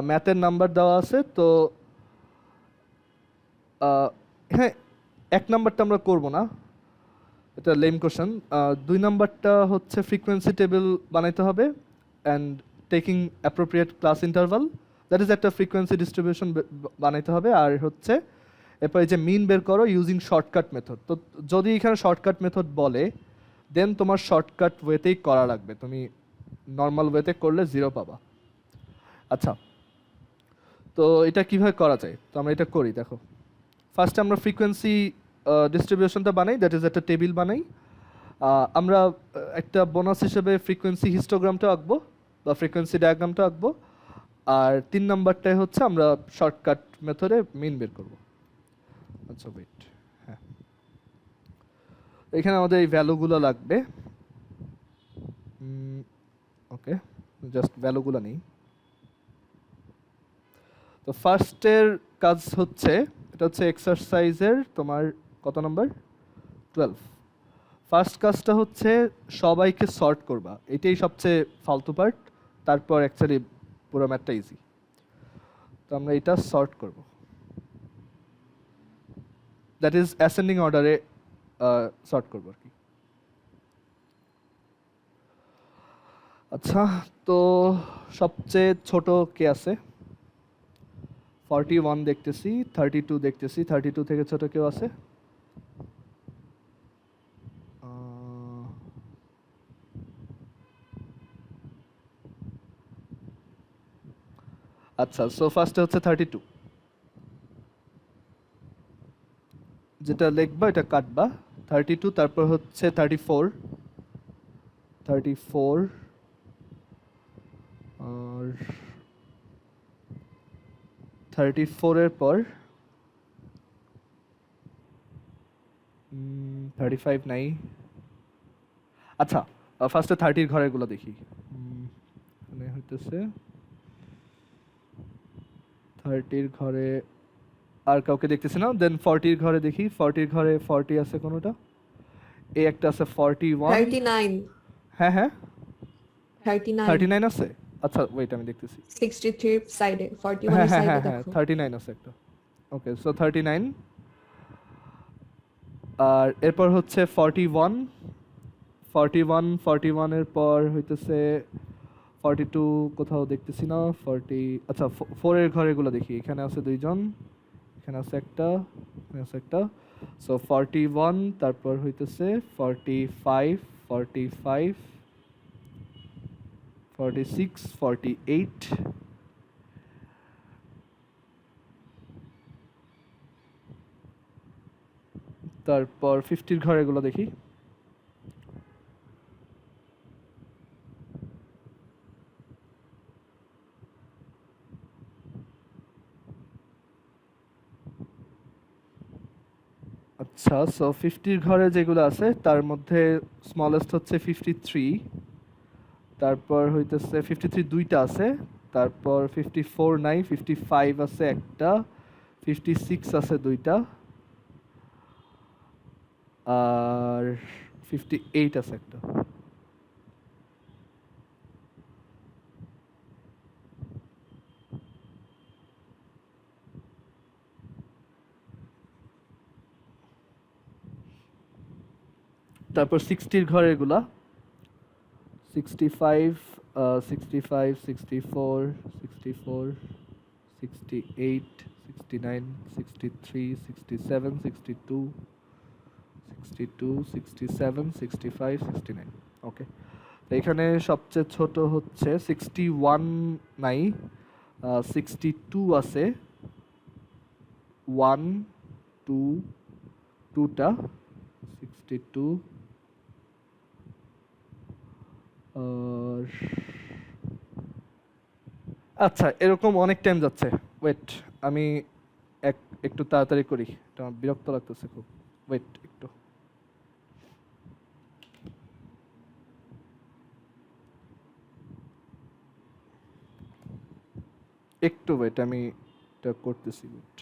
ম্যাথের নাম্বার দেওয়া আছে। তো হ্যাঁ, 1 নাম্বারটা আমরা করব না, এটা লেম কোশ্চেন। 2 নাম্বারটা হচ্ছে ফ্রিকোয়েন্সি টেবিল বানাইতে হবে and taking appropriate class interval, that is একটা ফ্রিকোয়েন্সি ডিস্ট্রিবিউশন বানাইতে হবে। আর হচ্ছে এরপরে যে মিন বের করো ইউজিং শর্টকাট মেথড। তো যদি এখানে শর্টকাট মেথড বলে দেন তোমার শর্টকাট ওয়েতেই করা লাগবে, তুমি নর্মাল ওয়েতে করলে 0 পাবা। আচ্ছা, তো এটা কিভাবে করা যায়? তো আমরা এটা করি, দেখো। ফার্স্টে আমরা ফ্রিকোয়েন্সি ডিস্ট্রিবিউশনটা বানাই, দ্যাট ইজ একটা টেবিল বানাই। আমরা একটা বোনাস হিসেবে ফ্রিকোয়েন্সি হিস্টোগ্রামটা আঁকবো বা ফ্রিকোয়েন্সি ডায়াগ্রামটা আঁকবো। আর 3 নাম্বারটায় হচ্ছে আমরা শর্টকাট মেথডে মিন বের করব। আচ্ছা ওয়েট, হ্যাঁ, এখানে আমাদের এই ভ্যালুগুলো লাগবে। ওকে, জাস্ট ভ্যালুগুলো নেই। তো ফার্স্টের কাজ হচ্ছে, এটা হচ্ছে এক্সারসাইজের তোমার কত নাম্বার? 12। ফার্স্ট কাজটা হচ্ছে সবাইকে সর্ট করবা, এটাই সবচেয়ে ফালতু পার্ট। তারপর অ্যাকচুয়ালি পুরো ম্যাথটা ইজি। তো আমরা এটা সর্ট করব, দ্যাট ইজ অ্যাসেন্ডিং অর্ডারে সর্ট করব আর কি। আচ্ছা, তো সবচেয়ে ছোট কে আছে? 41 দেখতেছি, 32 দেখতেছি। 32 থেকে ছোট কেউ আছে? আচ্ছা, সো ফার্স্টে হচ্ছে 32, যেটা লিখবা এটা কাটবা। 32, তারপর হচ্ছে 34, 34 আর 34 এর পর 35 নাই। আচ্ছা, ফার্স্টে 30 ঘরেরগুলো দেখি। মানে হইতেছে 30 ঘরে আর কাউকে দেখতেছি না। দেন 40 ঘরে দেখি, 40 ঘরে 40 আছে কোনোটা? এই একটা আছে 41। 39 হ্যাঁ হ্যাঁ, 39 39 আছে। আচ্ছা ওয়েট, আমি দেখতেছি। 63 সাইডে 41 হ্যাঁ এর হ্যাঁ সাইডে হ্যাঁ হ্যাঁ, দেখো 39 আছে একটা। ওকে, সো 39। আর এরপর হচ্ছে 41, 41, 41 এর পর হইতেছে 42, কোথাও দেখতেছি না। 40, আচ্ছা 4 এর ঘরেগুলো দেখি। এখানে আছে 2 জন, এখানে আছে একটা, এখানে আছে একটা। সো 41, তারপর হইতেছে 45, 45, 46, 48, তারপর 50 ঘর এগুলো দেখি। আচ্ছা, সো 50 ঘরে যেগুলো আছে তার মধ্যে স্মলেস্ট হচ্ছে 53, তারপর হইতেছে 53 দুইটা আছে, তারপর 54 নাই, 55 আছে একটা, 56 আছে দুইটা, আর 58 আছে একটা। তারপর 60-র ঘর এগুলা 65, 65, 64, 64, 68, 69, 63, 67, 62, 62, 67, 65, 69। ওকে, তো এখানে সবচেয়ে ছোট হচ্ছে 61 নাই, 62 আছে, 1 2 2টা 62, আর আচ্ছা এরকম অনেক টাইম যাচ্ছে। ওয়েট, আমি একটু তাড়াতাড়ি করি, এটা আমার বিরক্ত লাগতেছে খুব। ওয়েট একটু, একটু ওয়েট, আমি এটা করতেছি। ওয়েট,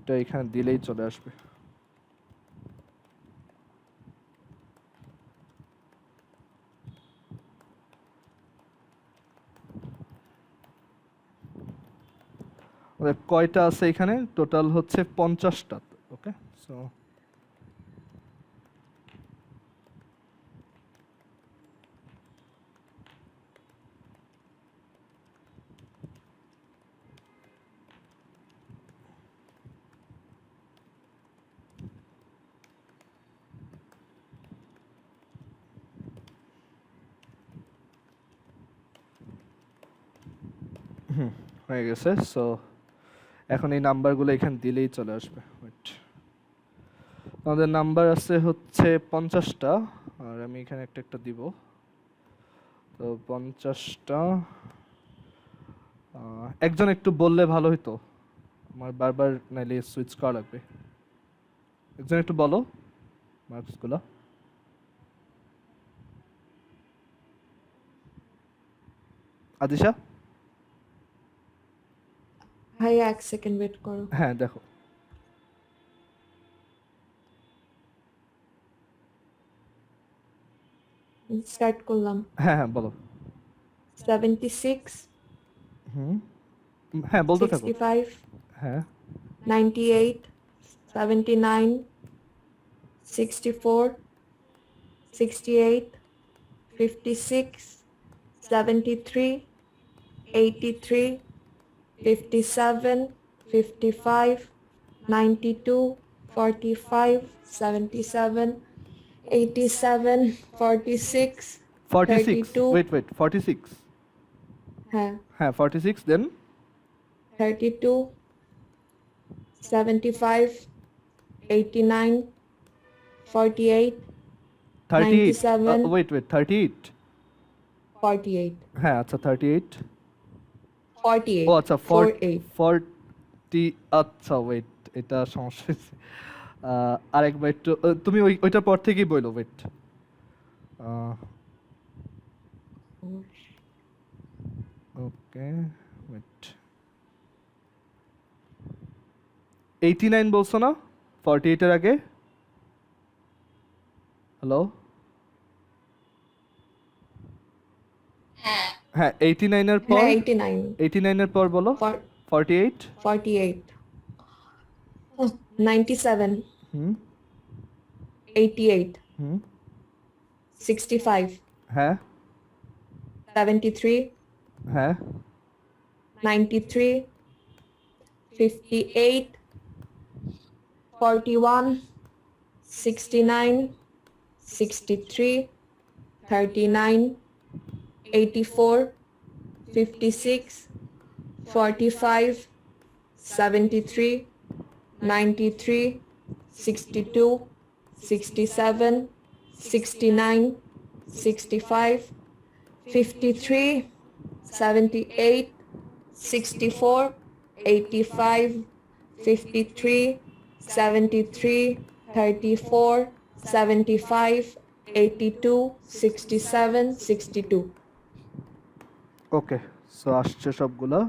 এটা এখানে দিলেই চলে আসবে। আমাদের কয়টা আছে এখানে? টোটাল হচ্ছে 50টা। ওকে, সো হয়ে গেছে। সো এখন এই নাম্বারগুলো এখানে দিলেই চলে আসবে। ওয়েট, আমাদের নাম্বার আছে হচ্ছে 50টা, আর আমি এখানে একটা একটা দিব। তো 50টা, একজন একটু বললে ভালো হতো, আমার বারবার নাইলে সুইচ করা লাগবে। একজন একটু বলো মার্কসগুলো। আদিশা? ভাইয়া এক সেকেন্ড ওয়েট করো। হ্যাঁ দেখো। স্টার্ট করলাম। হ্যাঁ হ্যাঁ বলো। 76, হুম, হ্যাঁ বলতে থাকো। 65, হ্যাঁ 98, 79, 64, 68, 56, 73, 83, 57, 55, 92, 45, 77, 87, 46, 46, 32, ওয়েট ওয়েট 46, হ্যাঁ, হ্যাঁ 46, দেন 32, 75, 89, 48, 38, 97, ওয়েট ওয়েট 38, 48, হ্যাঁ আচ্ছা 38, ও 48, আচ্ছা 48, 40, আচ্ছা ওয়েট, এটা সমস্যা হয়েছে। আরেকবার একটু, তুমি ওইটার পর থেকেই বললো। ওয়েট, ওকে ওয়েট, 89 বলছো না 48 এর আগে? হ্যালো, হ্যাঁ 89 এর পর, হ্যাঁ 89, 89 এর পর বলো। 48, 48, 97, হুম 88, হুম 65, হ্যাঁ 73, হ্যাঁ 93, 58, 41, 69, 63, 39, 84, 56, 45, 73, 93, 62, 67, 69, 65, 53, 78, 64, 85, 53, 73, 34, 75, 82, 67, 62. ওকে, সো আসছে সবগুলা।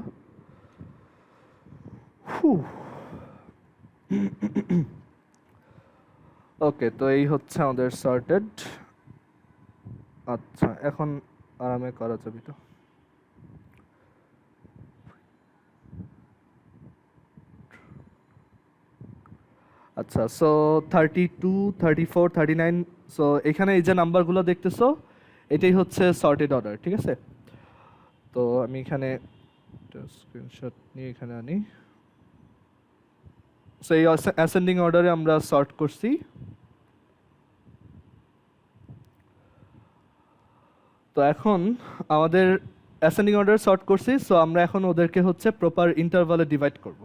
ওকে, তো এই হচ্ছে আমাদের সর্টেড। আচ্ছা, এখন আরামে করা যাবে তো। আচ্ছা, সো 32, 34, 39, সো এখানে এই যে নাম্বারগুলো দেখতেছো এটাই হচ্ছে সর্টেড অর্ডার, ঠিক আছে? তো আমি এখানে স্ক্রিনশট নিয়ে এখানে আনি। সো এই অ্যাসেন্ডিং অর্ডারে আমরা সর্ট করছি। তো এখন আমাদের অ্যাসেন্ডিং অর্ডার সর্ট করছি, সো আমরা এখন ওদেরকে হচ্ছে প্রপার ইন্টারভালে ডিভাইড করব,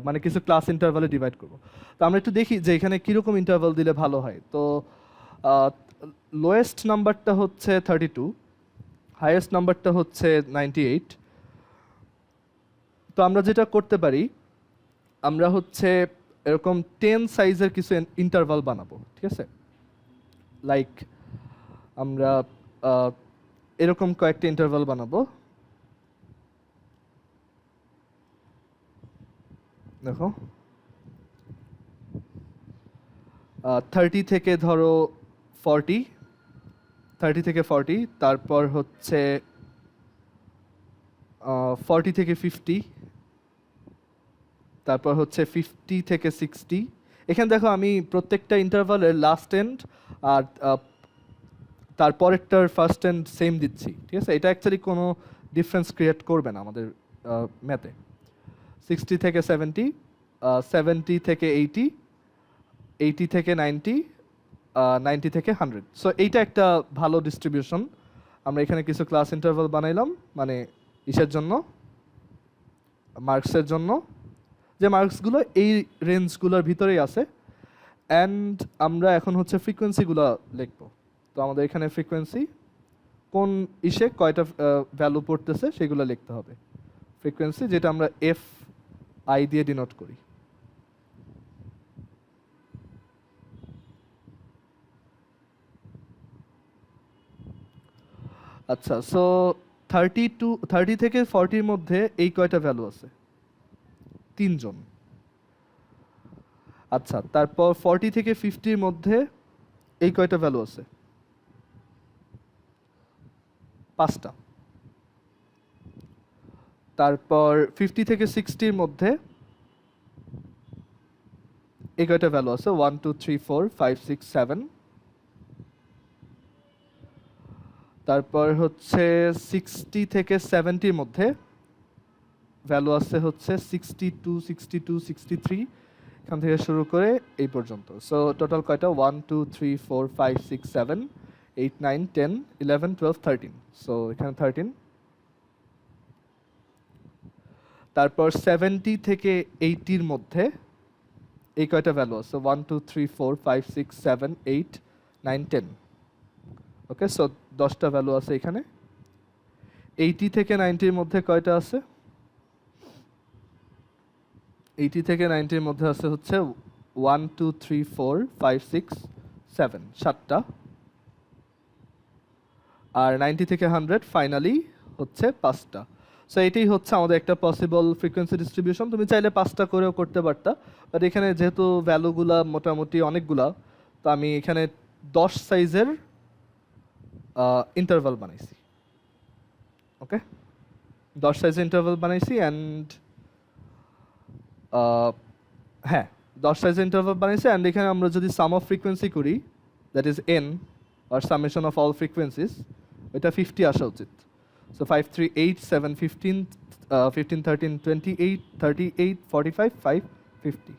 মানে কিছু ক্লাস ইন্টারভালে ডিভাইড করব। তো আমরা একটু দেখি যে এখানে কীরকম ইন্টারভাল দিলে ভালো হয়। তো লোয়েস্ট নাম্বারটা হচ্ছে 32, হাইয়েস্ট নাম্বারটা হচ্ছে 98। তো আমরা যেটা করতে পারি, আমরা হচ্ছে এরকম 10 সাইজের কিছু ইন্টারভাল বানাবো, ঠিক আছে? লাইক আমরা এরকম কয়েকটা ইন্টারভাল বানাবো। দেখো 30 থেকে ধরো 40, 30 থেকে 40, তারপর হচ্ছে 40 থেকে 50, তারপর হচ্ছে 50 থেকে 60। এখানে দেখো আমি প্রত্যেকটা ইন্টারভালের লাস্ট এন্ড আর তারপরেরটার ফার্স্ট এন্ড সেম দিচ্ছি, ঠিক আছে? এটা অ্যাকচুয়ালি কোনো ডিফারেন্স ক্রিয়েট করবে না আমাদের ম্যাথে। 60 থেকে 70, 70 থেকে 80, 80 থেকে 90, 90 থেকে 100। সো এইটা একটা ভালো ডিস্ট্রিবিউশন। আমরা এখানে কিছু ক্লাস ইন্টারভাল বানাইলাম, মানে ইসের জন্য, মার্কসের জন্য, যে মার্কসগুলো এই রেঞ্জগুলোর ভিতরেই আছে। অ্যান্ড আমরা এখন হচ্ছে ফ্রিকোয়েন্সিগুলো লিখব। তো আমাদের এখানে ফ্রিকোয়েন্সি কোন ইসে কয়টা ভ্যালু পড়তেছে সেগুলো লিখতে হবে। ফ্রিকোয়েন্সি যেটা আমরা এফ আই দিয়ে ডিনোট করি। আচ্ছা, সো 30 থেকে 40-র মধ্যে এই কয়টা ভ্যালু আছে? 3 জন। আচ্ছা, তারপর 40 থেকে 50-র মধ্যে এই কয়টা ভ্যালু আছে? 5টা। তারপর 50 থেকে 60-র মধ্যে এই কয়টা ভ্যালু আছে? 1 2 3 4 5 6 7। তারপর হচ্ছে 60 থেকে 70-র মধ্যে ভ্যালু আছে হচ্ছে 62, 62, 63, এখান থেকে শুরু করে এই পর্যন্ত। সো টোটাল কয়টা? 1 2 3 4 5 6 7 8 9 10 11 12 13। সো এখানে 13। তারপর 70 থেকে 80-র মধ্যে এই কয়টা ভ্যালু আছে? 1 2 3 4 5 6 7 8 9 10। ওকে, সো 10টা ভ্যালু আছে এখানে। 80 থেকে 90-র মধ্যে কয়টা আছে? 80 থেকে 90-র মধ্যে আছে হচ্ছে 1 2 3 4 5 6 7, 7টা। আর 90 থেকে 100 ফাইনালি হচ্ছে 5টা। সো এটাই হচ্ছে আমাদের একটা পসিবল ফ্রিকোয়েন্সি ডিস্ট্রিবিউশন। তুমি চাইলে 5টা করেও করতে পারতা, বাট এখানে যেহেতু ভ্যালুগুলা মোটামুটি অনেকগুলা, তো আমি এখানে 10 সাইজের ইন্টারভাল বানাইছি। ওকে, 10 সাইজের ইন্টারভাল বানাইছি। অ্যান্ড হ্যাঁ, 10 সাইজের ইন্টারভাল বানাইছি। অ্যান্ড এখানে আমরা যদি সাম অফ ফ্রিকোয়েন্সি করি, দ্যাট ইজ এন আর সামেশন অফ অল ফ্রিকোয়েন্সিস, এটা 50 আসা উচিত। সো 5 3 8 7 15 15 13 28 38 45 5 50।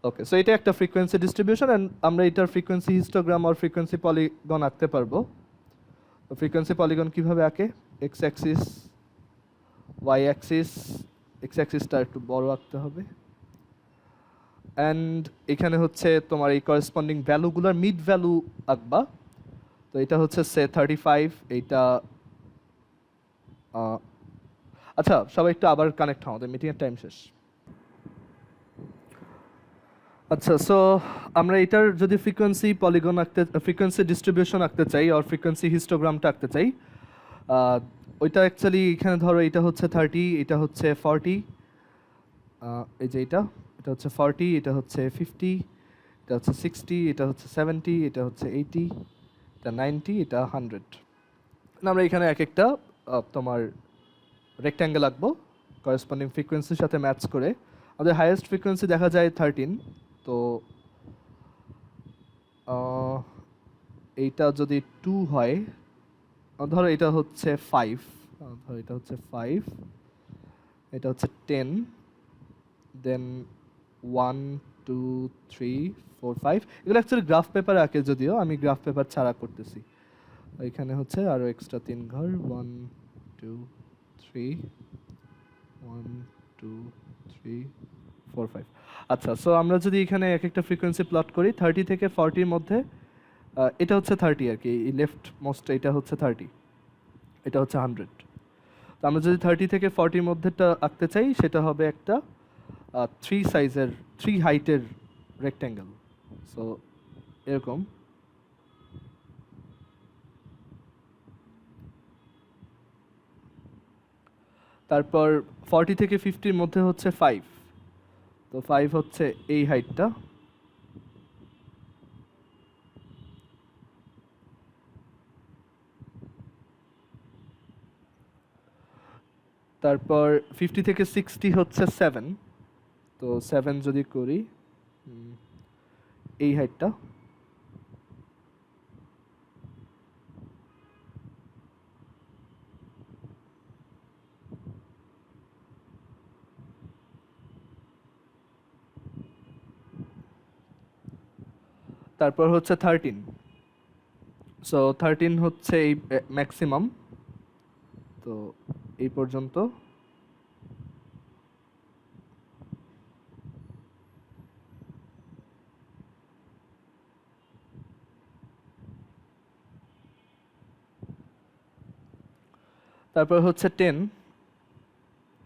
ওকে, সো এটা একটা ফ্রিকোয়েন্সি ডিস্ট্রিবিউশন। অ্যান্ড আমরা এটার ফ্রিকোয়েন্সি হিস্টোগ্রাম আর ফ্রিকোয়েন্সি পলিগন আঁকতে পারবো। তো ফ্রিকোয়েন্সি পলিগন কীভাবে আঁকে? X axis, y axis, x অ্যাক্সিসটা একটু বড় আঁকতে হবে। অ্যান্ড এখানে হচ্ছে তোমার এই করেসপন্ডিং ভ্যালুগুলোর মিড ভ্যালু আঁকবা। তো এটা হচ্ছে সে 35, এইটা আচ্ছা সবাই একটু আবার কানেক্ট হও, আমাদের মিটিংয়ের টাইম শেষ। আচ্ছা, সো আমরা এটার যদি ফ্রিকোয়েন্সি পলিগন আঁকতে, ফ্রিকোয়েন্সি ডিস্ট্রিবিউশন আঁকতে চাই আর ফ্রিকোয়েন্সি হিস্টোগ্রামটা আঁকতে চাই, ওইটা অ্যাকচুয়ালি এখানে ধরো এটা হচ্ছে 30, এটা হচ্ছে 40, এই যে এটা এটা হচ্ছে 40, এটা হচ্ছে 50, এটা হচ্ছে 60, এটা হচ্ছে 70, এটা হচ্ছে 80, এটা 90, এটা 100। আমরা এখানে এক একটা তোমার রেক্ট্যাঙ্গেল আঁকবো করেসপন্ডিং ফ্রিকোয়েন্সির সাথে ম্যাচ করে। আমাদের হাইয়েস্ট ফ্রিকোয়েন্সি দেখা যায় 13, তো এইটা যদি 2 হয়, ধরো এটা হচ্ছে 5, ধরো এটা হচ্ছে 5, এটা হচ্ছে 10, দেন 1 2 3 4 5। এগুলো অ্যাকচুয়ালি গ্রাফ পেপারে আঁকে, যদিও আমি গ্রাফ পেপার ছাড়া করতেছি। এখানে হচ্ছে আরও এক্সট্রা 3 ঘর, 1 2 3 1 2 3 4 5। আচ্ছা, সো আমরা যদি এখানে এক একটা ফ্রিকোয়েন্সি প্লট করি 30 থেকে 40-র মধ্যে, এটা হচ্ছে 30 আর কি, এই লেফট মোস্ট এটা হচ্ছে 30, এটা হচ্ছে 100। তো আমরা যদি 30 থেকে 40-র মধ্যেটা আঁকতে চাই, সেটা হবে একটা 3 হাইটের রেক্ট্যাঙ্গেল। সো এরকম। তারপর 40 থেকে 50-র মধ্যে হচ্ছে 5, তো 5 হচ্ছে এই হাইটটা। তারপর 50 থেকে 60 হচ্ছে 7, তো 7 যদি করি এই হাইটটা। তারপর হচ্ছে 13, সো 13 হচ্ছে এই ম্যাক্সিমাম, তো এই পর্যন্ত। তারপর হচ্ছে 10,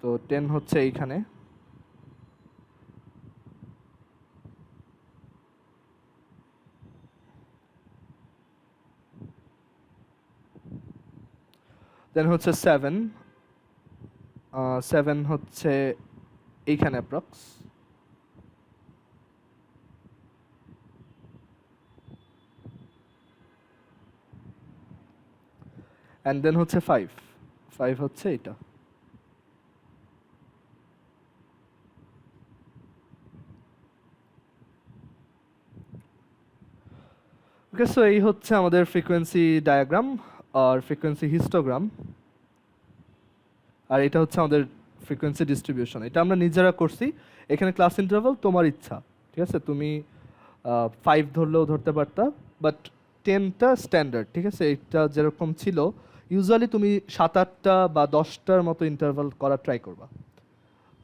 তো 10 হচ্ছে এইখানে। দেন হচ্ছে 7, 7 হচ্ছে এইখানে অ্যাপ্রক্স। অ্যান্ড দেন হচ্ছে 5, 5 হচ্ছে এটা। ওকে, সো এই হচ্ছে আমাদের ফ্রিকোয়েন্সি ডায়াগ্রাম আর ফ্রিকোয়েন্সি হিস্টোগ্রাম, আর এটা হচ্ছে আমাদের ফ্রিকোয়েন্সি ডিস্ট্রিবিউশন। এটা আমরা নিজেরা করছি। এখানে ক্লাস ইন্টারভাল তোমার ইচ্ছা, ঠিক আছে, তুমি 5 ধরলেও ধরতে পারতা, বাট 10টা স্ট্যান্ডার্ড, ঠিক আছে। এটা যেরকম ছিল ইউজুয়ালি তুমি 7-8টা বা 10টার মতো ইন্টারভাল করার ট্রাই করবা।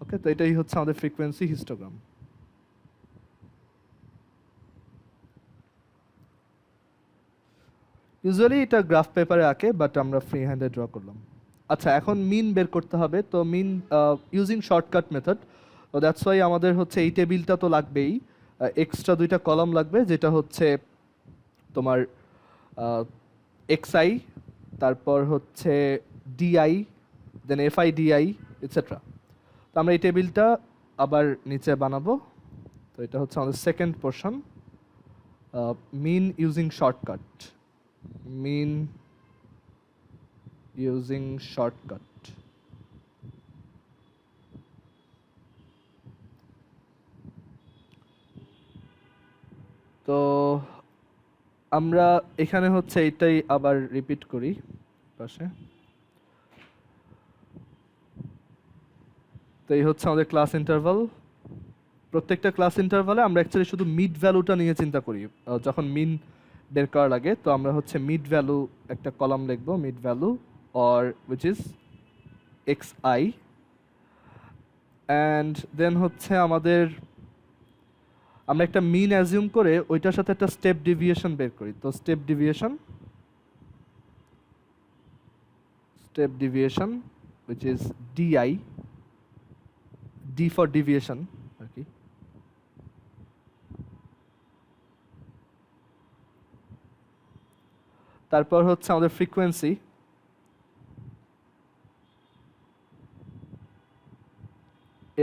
ওকে, তো এটাই হচ্ছে আমাদের ফ্রিকোয়েন্সি হিস্টোগ্রাম। ইউজুয়ালি এটা গ্রাফ পেপারে আঁকে, বাট আমরা ফ্রি হ্যান্ডে ড্র করলাম। আচ্ছা, এখন মিন বের করতে হবে। তো মিন ইউজিং শর্টকাট মেথড, তো দ্যাটস ওয়াই আমাদের হচ্ছে এই টেবিলটা তো লাগবেই, এক্সট্রা 2টা কলাম লাগবে, যেটা হচ্ছে তোমার এক্সআই, তারপর হচ্ছে ডিআই, দেন এফআই ডিআই এটসেট্রা। তো আমরা এই টেবিলটা আবার নিচে বানাবো। তো এটা হচ্ছে আমাদের সেকেন্ড পোর্শন, মিন ইউজিং শর্টকাট, মিন ইউজিং শর্টকাট। তো আমরা এখানে হচ্ছে এটাই আবার রিপিট করি পাশে। তো এই হচ্ছে আমাদের ক্লাস ইন্টারভাল। প্রত্যেকটা ক্লাস ইন্টারভালে আমরা অ্যাকচুয়ালি শুধু মিড ভ্যালুটা নিয়ে চিন্তা করি যখন মিন বের করা লাগে। তো আমরা হচ্ছে মিড ভ্যালু একটা কলাম লিখবো, mid value or which is X I, and then হচ্ছে আমাদের আমরা একটা মিন অ্যাজিউম করে ওইটার সাথে একটা স্টেপ ডিভিয়েশন বের করি। তো step deviation which is D I, D for deviation আর কি। তারপর হচ্ছে আমাদের ফ্রিকোয়েন্সি,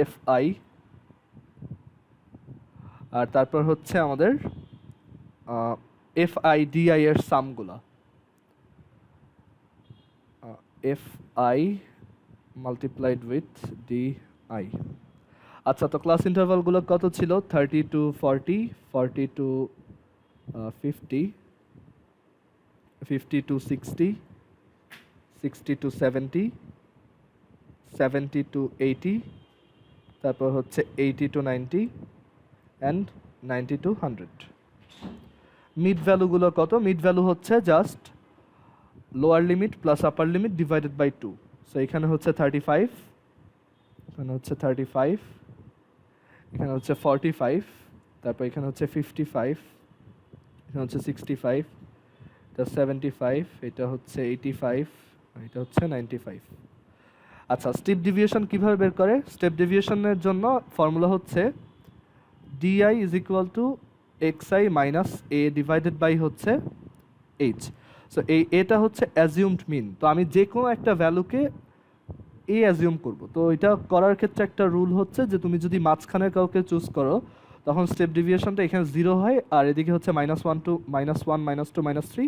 এফ আই, আর তারপর হচ্ছে আমাদের FI/DI এর সামগুলা, FI মাল্টিপ্লাইড উইথ DI। আচ্ছা, তো ক্লাস ইন্টারভালগুলো কত ছিল? 30 to 40, 40 to 50, 50 to 60, 60 to 70, 70 to 80, তারপর হচ্ছে 80 to 90 অ্যান্ড 90 to 100। মিড ভ্যালুগুলো কত? মিড ভ্যালু হচ্ছে just lower limit plus upper limit divided by 2। So এখানে হচ্ছে 35, এখানে হচ্ছে 35, এখানে হচ্ছে 45, তারপর এখানে হচ্ছে 55, এখানে হচ্ছে 65, এটা 75, এটা হচ্ছে 85, এটা হচ্ছে 95। আচ্ছা, স্টেপ ডেভিয়েশন কিভাবে বের করে? স্টেপ ডেভিয়েশনের জন্য ফর্মুলা হচ্ছে DI is equal to XI minus A divided by হচ্ছে H। সো এটা হচ্ছে অ্যাজিউমড মিন। তো আমি যে কোনো একটা ভ্যালুকে এ অ্যাজিউম করব। তো এটা করার ক্ষেত্রে একটা রুল হচ্ছে যে তুমি যদি মাঝখানের কাউকে চুজ করো তখন স্টেপ ডেভিয়েশনটা এখানে 0 হয়, আর এদিকে হচ্ছে -1 to -1 -2 -3,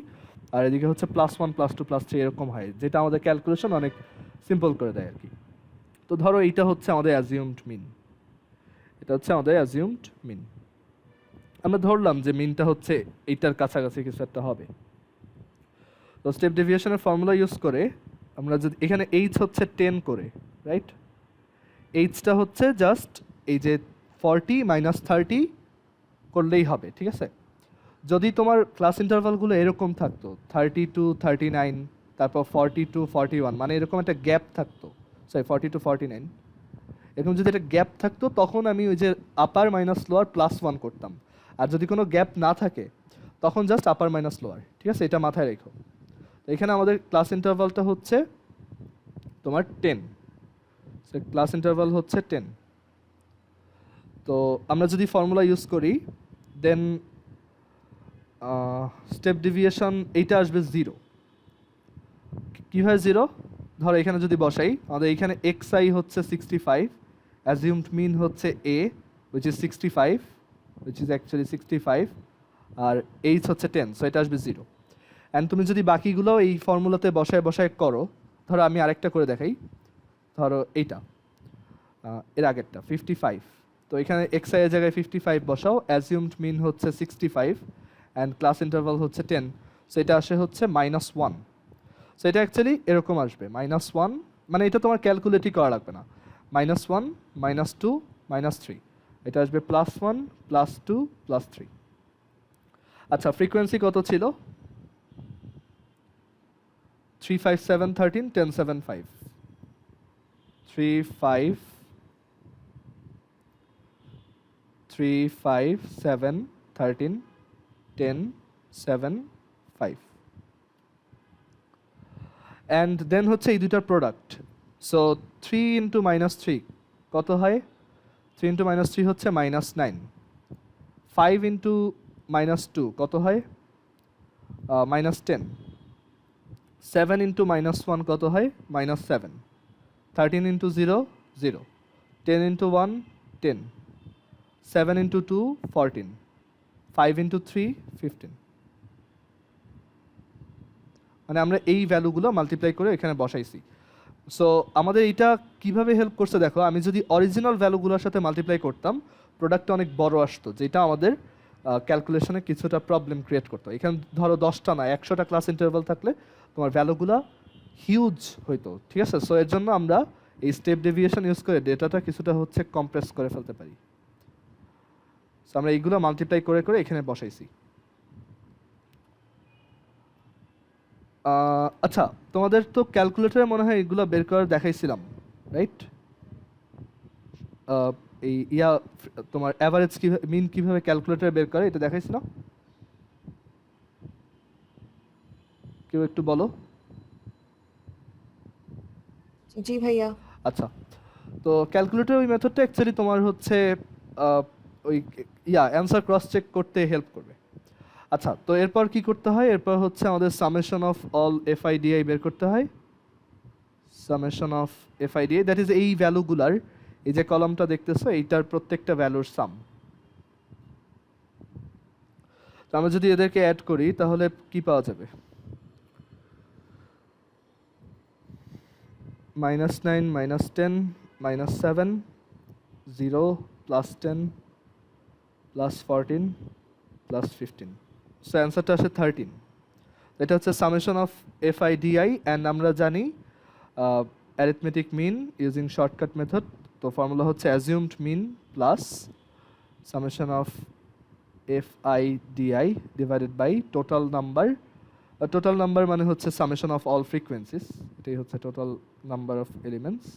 আর এদিকে হচ্ছে +1 +2 +3 এরকম হয়, যেটা আমাদের ক্যালকুলেশন অনেক সিম্পল করে দেয় আর কি। তো ধরো এইটা হচ্ছে আমাদের অ্যাজিউমড মিন, এটা হচ্ছে আমাদের অ্যাজিউমড মিন। আমরা ধরলাম যে মিনটা হচ্ছে এইটার কাছাকাছি কিছু একটা হবে। তো স্টেপ ডেভিয়েশনের ফর্মুলা ইউজ করে আমরা যদি এখানে এইচ হচ্ছে 10 করে, রাইট, এইচটা হচ্ছে জাস্ট এই যে 40 - 30 করলেই হবে, ঠিক আছে। যদি তোমার ক্লাস ইন্টারভালগুলো এরকম থাকতো 30 to 39, তারপর 40 to 41, মানে এরকম একটা গ্যাপ থাকতো, সরি 40 to 49, এরকম যদি একটা গ্যাপ থাকতো তখন আমি ওই যে আপার মাইনাস লোয়ার +1 করতাম। আর যদি কোনো গ্যাপ না থাকে তখন জাস্ট আপার মাইনাস লোয়ার, ঠিক আছে, এটা মাথায় রেখো। তো এখানে আমাদের ক্লাস ইন্টারভালটা হচ্ছে তোমার 10, সো ক্লাস ইন্টারভাল হচ্ছে 10। তো আমরা যদি ফর্মুলা ইউজ করি দেন স্টেপ ডেভিয়েশন এইটা আসবে 0। কী হয় 0? ধরো এখানে যদি বসাই, আমাদের এখানে XI হচ্ছে 65, অ্যাজিউমড মিন হচ্ছে A which is 65, which is actually 65, R H হচ্ছে 10, সো এটা আসবে 0। অ্যান্ড তুমি যদি বাকিগুলো এই ফর্মুলাতে বসায় বসায় করো, ধরো আমি আরেকটা করে দেখাই, ধরো এইটা এর আগেরটা 55, তো এখানে XI এর জায়গায় 55 বসাও, অ্যাজিউমড মিন হচ্ছে 65 অ্যান্ড ক্লাস ইন্টারভাল হচ্ছে 10, সো এটা আসে হচ্ছে -1। সো এটা অ্যাকচুয়ালি এরকম আসবে -1, মানে এটা তোমার ক্যালকুলেটই করা লাগবে না, -1 -2 -3, এটা আসবে +1 +2 +3। আচ্ছা, ফ্রিকোয়েন্সি কত ছিল? 3 5 7 13 10 7 5, 3 5 7 13 10 7 5, অ্যান্ড দেন হচ্ছে এই দুটার প্রোডাক্ট। সো 3 ইন্টু -3 কত হয়? 3 ইন্টু -3 হচ্ছে -9। 5 ইন্টু -2 কত হয়? -10। 7 ইন্টু -1 কত হয়? -7। 13 ইন্টু 0 0, 10 ইন্টু 1 10, 7 ইন্টু 2 14, 5 ইন্টু 3 15। মানে আমরা এই ভ্যালুগুলো মাল্টিপ্লাই করে এখানে বসাইছি। সো আমাদের এটা কিভাবে হেল্প করছে দেখো, আমি যদি অরিজিনাল ভ্যালুগুলোর সাথে মাল্টিপ্লাই করতাম প্রোডাক্টটা অনেক বড় আসতো, যেটা আমাদের ক্যালকুলেশনে কিছুটা প্রবলেম ক্রিয়েট করতো। এখানে ধরো 10টা না 100টা ক্লাস ইন্টারভাল থাকলে তোমার ভ্যালুগুলো হিউজ হইতো, ঠিক আছে। সো এর জন্য আমরা এই স্টেপ ডেভিয়েশন ইউজ করে ডেটাটা কিছুটা হচ্ছে কম্প্রেস করে ফেলতে পারি। সো আমরা এইগুলো মাল্টিপ্লাই করে করে এখানে বসাইছি। আচ্ছা, তোমাদের তো ক্যালকুলেটরে মনে হয় এগুলো বের করে দেখাইছিলাম, রাইট? এই তোমার অ্যাভারেজ কিভাবে, মিন কিভাবে ক্যালকুলেটরে বের করে এটা দেখাইছিলাম, কেউ একটু বলো। জি ভাইয়া। আচ্ছা, তো ক্যালকুলেটর ওই মেথডটা অ্যাকচুয়ালি তোমার হচ্ছে ওই অ্যান্সার ক্রস চেক করতে হেল্প করবে। আচ্ছা, তো এরপর কি করতে হয়? এরপর হচ্ছে আমাদের সামেশন অফ অল FI/DI বের করতে হয়। Summation of FI/DI, that is এই ভ্যালুগুলার, এই যে কলামটা দেখতেছো এইটার প্রত্যেকটা ভ্যালুর সাম। তো আমরা যদি এদেরকে অ্যাড করি তাহলে কি পাওয়া যাবে? -9 -10 -7 0 +10 +14 +15, সো অ্যান্সারটা আসে 13। এটা হচ্ছে সামেশন অফ FIDI, অ্যান্ড আমরা জানি arithmetic mean using shortcut method, তো ফর্মুলা হচ্ছে assumed mean plus summation of FIDI divided by total number. Total number মানে হচ্ছে সামেশন অফ অল ফ্রিকোয়েন্সিস, এটাই হচ্ছে টোটাল নাম্বার অফ এলিমেন্টস।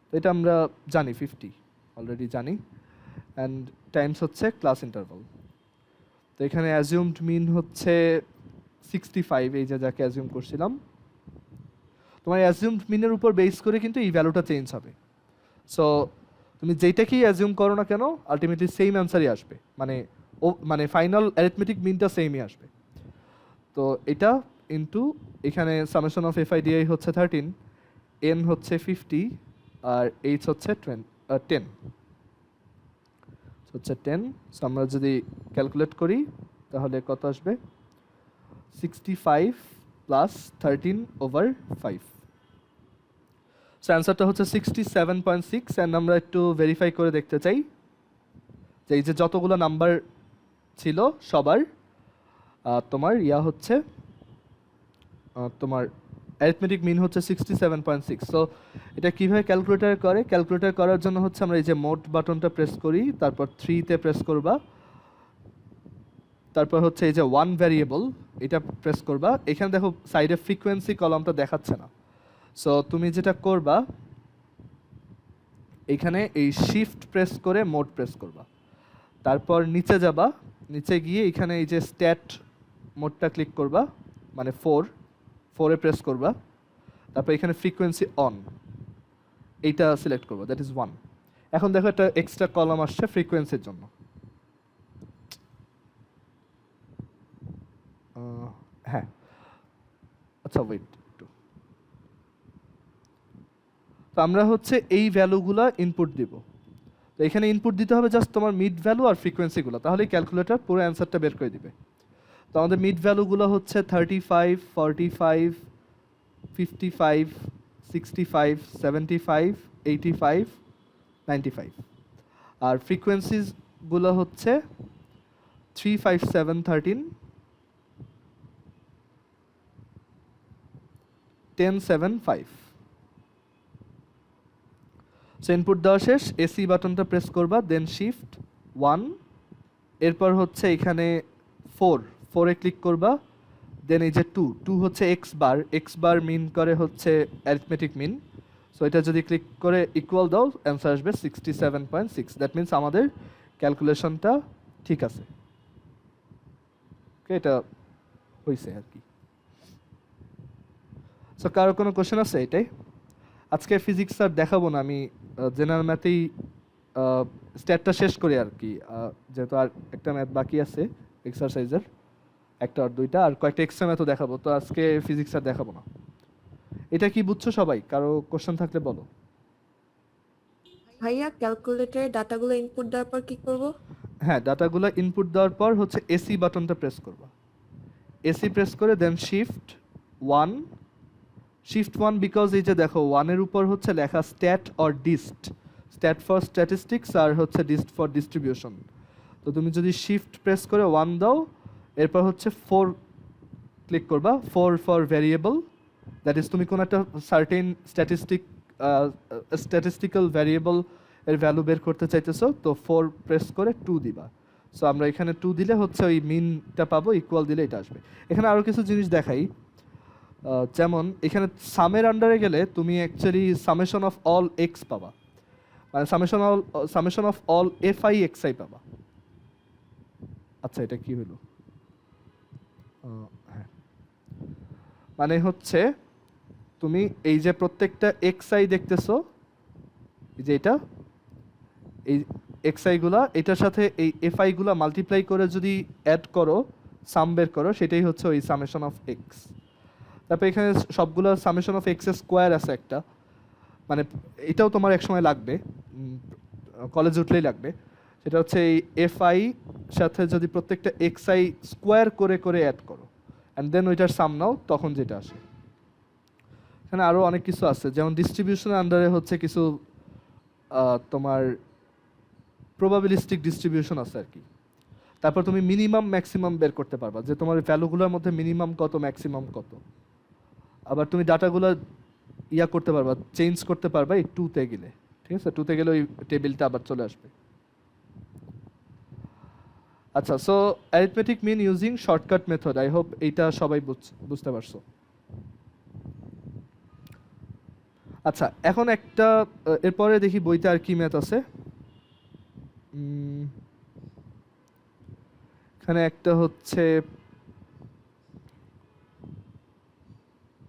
তো এটা আমরা জানি 50 অলরেডি জানি, অ্যান্ড টাইমস হচ্ছে ক্লাস ইন্টারভাল। তো এখানে অ্যাজিউমড মিন হচ্ছে 65, এই যে যাকে অ্যাজিউম করছিলাম। তোমার অ্যাজিউমড মিনের উপর বেস করে কিন্তু এই ভ্যালুটা চেঞ্জ হবে। সো তুমি যেটাকেই অ্যাজিউম করো না কেন আলটিমেটলি সেম অ্যান্সারই আসবে, মানে ফাইনাল অ্যারিথমেটিক মিনটা সেমই আসবে। তো এটা ইনটু এখানে সামেশন অফ FIDI হচ্ছে 13, n হচ্ছে 50, আর h হচ্ছে 10 হচ্ছে 10। সো আমরা যদি ক্যালকুলেট করি তাহলে কত আসবে? 65 প্লাস 13/5। সো অ্যান্সারটা হচ্ছে 67.6, অ্যান্ড আমরা একটু ভেরিফাই করে দেখতে চাই যে এই যে যতগুলো নাম্বার ছিল সবার তোমার হচ্ছে তোমার অ্যারিথমেটিক মিন হচ্ছে 67.6। সো এটা কীভাবে ক্যালকুলেটর করে? ক্যালকুলেটর করার জন্য হচ্ছে আমরা এই যে মোড বাটনটা প্রেস করি, তারপর 3-তে প্রেস করবা, তারপর হচ্ছে এই যে 1 ভ্যারিয়েবল এটা প্রেস করবা। এখানে দেখো সাইডে ফ্রিকোয়েন্সি কলামটা দেখাচ্ছে না, সো তুমি যেটা করবা এখানে এই শিফট প্রেস করে মোড প্রেস করবা, তারপর নিচে যাবা, নিচে গিয়ে এখানে এই যে স্ট্যাট মোডটা ক্লিক করবা, মানে 4-এ প্রেস করবা, তারপর এখানে ফ্রিকোয়েন্সি অন এইটা সিলেক্ট করবা, দ্যাট ইজ 1। এখন দেখো একটা এক্সট্রা কলাম আসছে ফ্রিকোয়েন্সির জন্য। হ্যাঁ, আচ্ছা ওয়েট একটু। তো আমরা হচ্ছে এই ভ্যালুগুলো ইনপুট দিব। তো এখানে ইনপুট দিতে হবে জাস্ট তোমার মিড ভ্যালু আর ফ্রিকোয়েন্সিগুলো, তাহলেই ক্যালকুলেটর পুরো অ্যান্সারটা বের করে দিবে। তো আমাদের মিড ভ্যালুগুলো হচ্ছে 35, 45, 55, 65, 75, 85, 95, আর ফ্রিকোয়েন্সিসগুলো হচ্ছে 3, 5, 7, 13, 10, 7, 5। সো ইনপুট দেওয়া শেষ, এসি বাটনটা প্রেস করবা, দেন শিফট 1, এরপর হচ্ছে এখানে 4-এ ক্লিক করবা, দেন এই যে 2 হচ্ছে এক্স বার মিন করে হচ্ছে অ্যারিথমেটিক মিন। সো এটা যদি ক্লিক করে ইকুয়াল দাও অ্যান্সার আসবে 67.6। দ্যাট মিনস আমাদের ক্যালকুলেশনটা ঠিক আছে। ওকে, এটা হয়েছে আর কি। সো কারো কোনো কোশ্চেন আছে? এটাই আজকে ফিজিক্স আর দেখাবো না, আমি জেনারেল ম্যাথেই স্ট্যাটটা শেষ করি আর কি, যেহেতু আর একটা ম্যাথ বাকি আছে এক্সারসাইজের, একটা আর দুইটা, আর কয়েকটা এক্সট্রা ম্যাথও দেখাবো। তো আজকে ফিজিক্স আর দেখাবো না। এটা কি বুঝছো সবাই? কারো কোশ্চেন থাকলে বলো। ভাইয়া ক্যালকুলেটরে ডাটাগুলো ইনপুট দেওয়ার পর কি করব? হ্যাঁ, ডাটাগুলো ইনপুট দেওয়ার পর হচ্ছে এসি বাটনটা প্রেস করবা, এসি প্রেস করে দেন শিফট 1 বিকজ এই যে দেখো 1-এর উপর হচ্ছে লেখা stat or dist, stat for statistics আর হচ্ছে ডিস্ট ফর ডিস্ট্রিবিউশন। তো তুমি যদি শিফট প্রেস করে 1 দাও, এরপর হচ্ছে 4 ক্লিক করবা, 4 ফর ভ্যারিয়েবল, দ্যাট ইজ তুমি কোনো একটা সার্টেন স্ট্যাটিস্টিক্যাল ভ্যারিয়েবল এর ভ্যালু বের করতে চাইতেছো, তো 4 প্রেস করে 2 দিবা। সো আমরা এখানে 2 দিলে হচ্ছে ওই মিনটা পাবো, ইকুয়াল দিলে এটা আসবে। এখানে আরও কিছু জিনিস দেখাই, যেমন এখানে সামের আন্ডারে গেলে তুমি actually summation of all x পাবা, মানে সামেশন অফ অল FI/XI পাবা। আচ্ছা, এটা কি হলো? হ্যাঁ, মানে হচ্ছে তুমি এই যে প্রত্যেকটা XI দেখতেছো, এই যে এটা, এই XI গুলা এটার সাথে এই FI গুলা মাল্টিপ্লাই করে যদি অ্যাড করো, সাম বের করো, সেটাই হচ্ছে ওই সামেশন অফ এক্স। তারপর এখানে সবগুলো সামেশন অফ এক্স স্কোয়ার আছে একটা, মানে এটাও তোমার এক সময় লাগবে, কলেজে উঠলেই লাগবে। সেটা হচ্ছে এই FI সাথে যদি প্রত্যেকটা xi স্কোয়ার করে করে অ্যাড করো অ্যান্ড দেন ওইটার সাম নাও, তখন যেটা আসে। এখানে আরও অনেক কিছু আছে, যেমন ডিস্ট্রিবিউশনের আন্ডারে হচ্ছে কিছু তোমার প্রবাবিলিস্টিক ডিস্ট্রিবিউশন আছে আর কি। তারপর তুমি মিনিমাম ম্যাক্সিমাম বের করতে পারবা, যে তোমার ভ্যালুগুলোর মধ্যে মিনিমাম কত ম্যাক্সিমাম কত। আবার তুমি ডাটাগুলো ইয়া করতে পারবা, চেঞ্জ করতে পারবা এই টুতে গেলে, ঠিক আছে? টুতে গেলে ওই টেবিলটা আবার চলে আসবে। আচ্ছা, so arithmetic mean using shortcut method, I hope এইটা সবাই বুঝতে পারছো। আচ্ছা, এখন একটা এরপরে দেখি বইতে আর কি ম্যাথ আছে। এখানে একটা হচ্ছে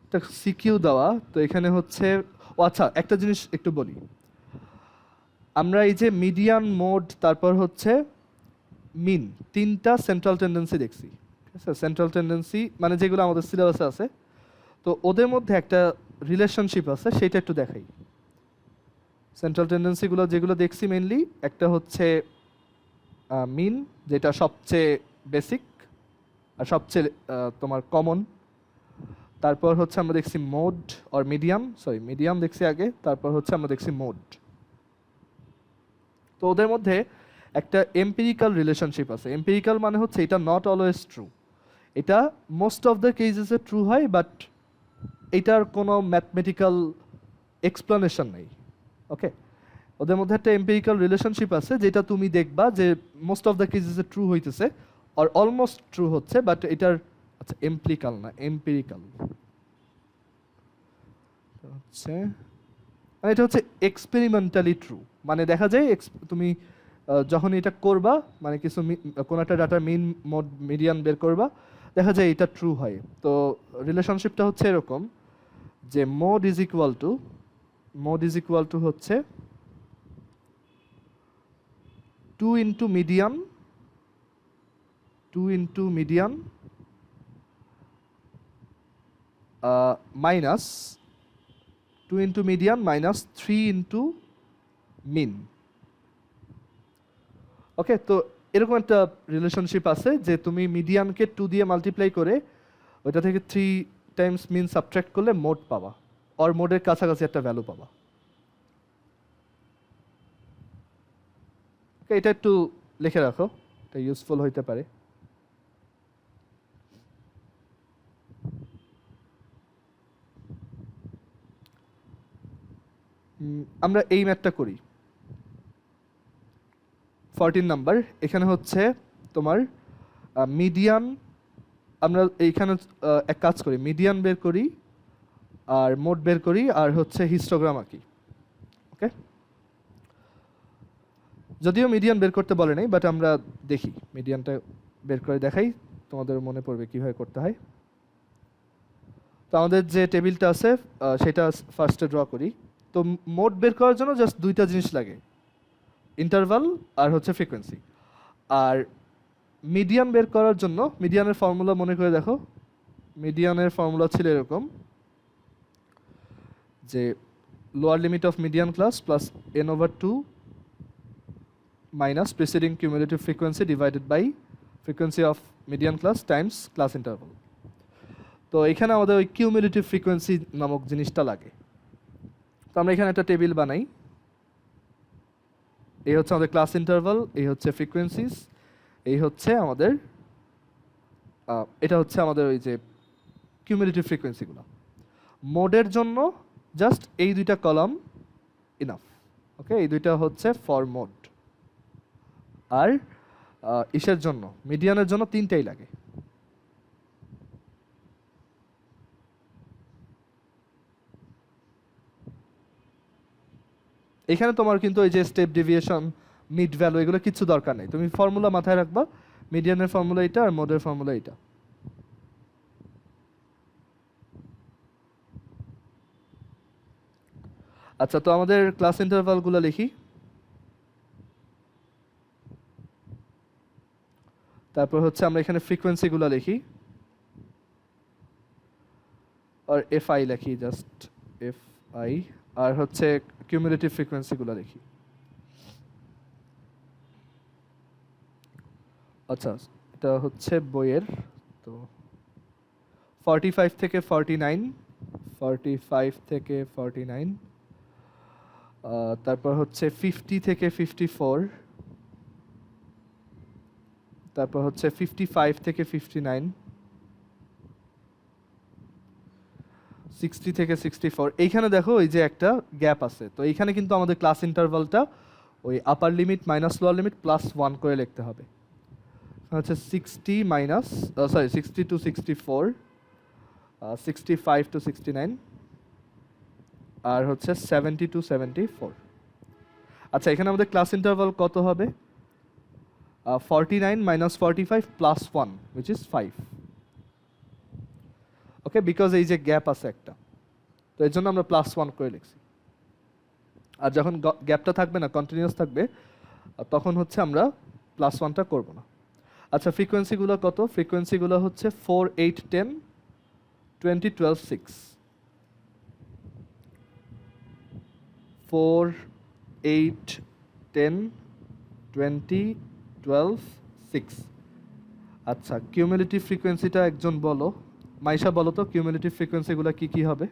একটা সিকিউ দেওয়া, তো এখানে হচ্ছে ও আচ্ছা একটা জিনিস একটু বলি। আমরা এই যে মিডিয়ান, মোড, তারপর হচ্ছে মিন, তিনটা সেন্ট্রাল টেন্ডেন্সি দেখছি, ঠিক আছে? সেন্ট্রাল টেন্ডেন্সি মানে যেগুলো আমাদের সিলেবাসে আছে, তো ওদের মধ্যে একটা রিলেশনশিপ আছে, সেটা একটু দেখাই। সেন্ট্রাল টেন্ডেন্সিগুলো যেগুলো দেখছি মেইনলি, একটা হচ্ছে মিন, যেটা সবচেয়ে বেসিক আর সবচেয়ে তোমার কমন। তারপর হচ্ছে আমরা দেখছি মোড আর মিডিয়াম, মিডিয়াম দেখছি আগে, তারপর হচ্ছে আমরা দেখছি মোড। তো ওদের মধ্যে একটা এম্পিরিক্যাল রিলেশনশিপ আছে। এম্পিরিক্যাল মানে হচ্ছে এটা নট অলওয়েজ ট্রু, এটা মোস্ট অফ দ্য কেসেসে ট্রু হয়, বাট এটার কোনো ম্যাথমেটিক্যাল এক্সপ্লানেশন নেই। ওকে, ওদের মধ্যে একটা এম্পিরিক্যাল রিলেশনশিপ আছে, যেটা তুমি দেখবা যে মোস্ট অফ দ্য কেসেসে ট্রু হইতেছে আর অলমোস্ট ট্রু হচ্ছে, বাট এটার আচ্ছা এমপ্লিক্যাল না এম্পিরিক্যাল হচ্ছে, মানে এটা হচ্ছে এক্সপেরিমেন্টালি ট্রু। মানে দেখা যায় তুমি যখন এটা করবা, মানে কিছু কোনো একটা ডাটার মিন, মোড, মিডিয়ান বের করবা, দেখা যায় এটা ট্রু হয়। তো রিলেশনশিপটা হচ্ছে এরকম যে মোড ইজ ইকুয়াল টু হচ্ছে 2 into median minus 2 into median minus 3 into mean. Okay, তো এরকম একটা রিলেশনশিপ আছে যে তুমি মিডিয়ানকে 2 দিয়ে মাল্টিপ্লাই করে ওইটা থেকে 3 টাইমস মিন সাবট্রাক্ট করলে মোড পাবা, আর মোডের কাছাকাছি একটা ভ্যালু পাবা। ওকে, এটা একটু লিখে রাখো, এটা ইউজফুল হইতে পারে। আমরা এই ম্যাথটা করি 14 নাম্বার। এখানে হচ্ছে তোমার মিডিয়ান, আমরা এইখানে এক কাজ করি, মিডিয়ান বের করি আর মোড বের করি আর হচ্ছে হিস্টোগ্রাম আঁকি। ওকে, যদিও মিডিয়ান বের করতে বলে নাই, বাট আমরা দেখি মিডিয়ানটা বের করে দেখাই, তোমাদের মনে পড়বে কীভাবে করতে হয়। তো আমাদের যে টেবিলটা আছে সেটা ফার্স্টে ড্র করি। তো মোড বের করার জন্য জাস্ট দুইটা জিনিস লাগে, ইন্টারভাল আর হচ্ছে ফ্রিকোয়েন্সি। আর মিডিয়ান বের করার জন্য মিডিয়ানের ফর্মুলা মনে করে দেখো, মিডিয়ানের ফর্মুলা ছিল এরকম যে lower limit of median class plus n/2 minus preceding cumulative frequency divided by frequency of median class times class interval. তো এখানে আমাদের ওই কিউমুলেটিভ ফ্রিকোয়েন্সি নামক জিনিসটা লাগে। তো আমরা এখানে একটা টেবিল বানাই, এই হচ্ছে আমাদের ক্লাস ইন্টারভাল, এই হচ্ছে ফ্রিকোয়েন্সিস, এই হচ্ছে আমাদের এটা হচ্ছে আমাদের ওই যে কিউমুলেটিভ ফ্রিকোয়েন্সিগুলো। মোডের জন্য জাস্ট এই দুইটা কলাম ইনাফ। ওকে, এই দুইটা হচ্ছে ফর মোড। আর ইসের জন্য মিডিয়ানের জন্য তিনটাই লাগে। এখানে তোমার কিন্তু এই যে স্টেপ ডেভিয়েশন, মিড ভ্যালু, এগুলো কিছু দরকার নেই, তুমি ফর্মুলা মাথায় রাখবা, মিডিয়ানের ফর্মুলা এটা আর মোডের ফর্মুলা এটা। আচ্ছা, তো আমাদের ক্লাস ইন্টারভালগুলো লিখি। তারপর হচ্ছে আমরা এখানে ফ্রিকোয়েন্সিগুলো লিখি, আর এফআই লিখি, জাস্ট এফআই। আর হচ্ছে কিউমুলেটিভ ফ্রিকোয়েন্সিগুলো লিখি। আচ্ছা, এটা হচ্ছে বইয়ের। তো 45 থেকে 49, 45 থেকে 49, তারপর হচ্ছে 50 থেকে 54, তারপর হচ্ছে 55 থেকে 59, 60 থেকে 64। এইখানে দেখো এই যে একটা গ্যাপ আছে, তো এইখানে কিন্তু আমাদের ক্লাস ইন্টারভালটা ওই আপার limit minus lower limit plus 1 করে লিখতে হবে। হচ্ছে 60 মাইনাস, সরি 60 টু 64, 65 টু 69, আর হচ্ছে 70 টু 74। আচ্ছা, এখানে আমাদের ক্লাস ইন্টারভাল কত হবে? 49 minus 45 plus 1 which is 5। Okay, because এই যে গ্যাপ আছে একটা, তো এর জন্য আমরা প্লাস 1 করে লিখছি। আর যখন গ্যাপটা থাকবে না, কন্টিনিউয়াস থাকবে, তখন হচ্ছে আমরা প্লাস 1টা করব না। আচ্ছা, ফ্রিকোয়েন্সিগুলো কত? ফ্রিকোয়েন্সিগুলো হচ্ছে 4, 8, 10, 20, 12, 6। 4, 8, 10, 20, 12, 6। আচ্ছা, কিউমুলেটিভ ফ্রিকোয়েন্সিটা একজন বলো, মাইশা বলো তো কিউমুলেটিভ ফ্রিকোয়েন্সিগুলো কি কি হবে?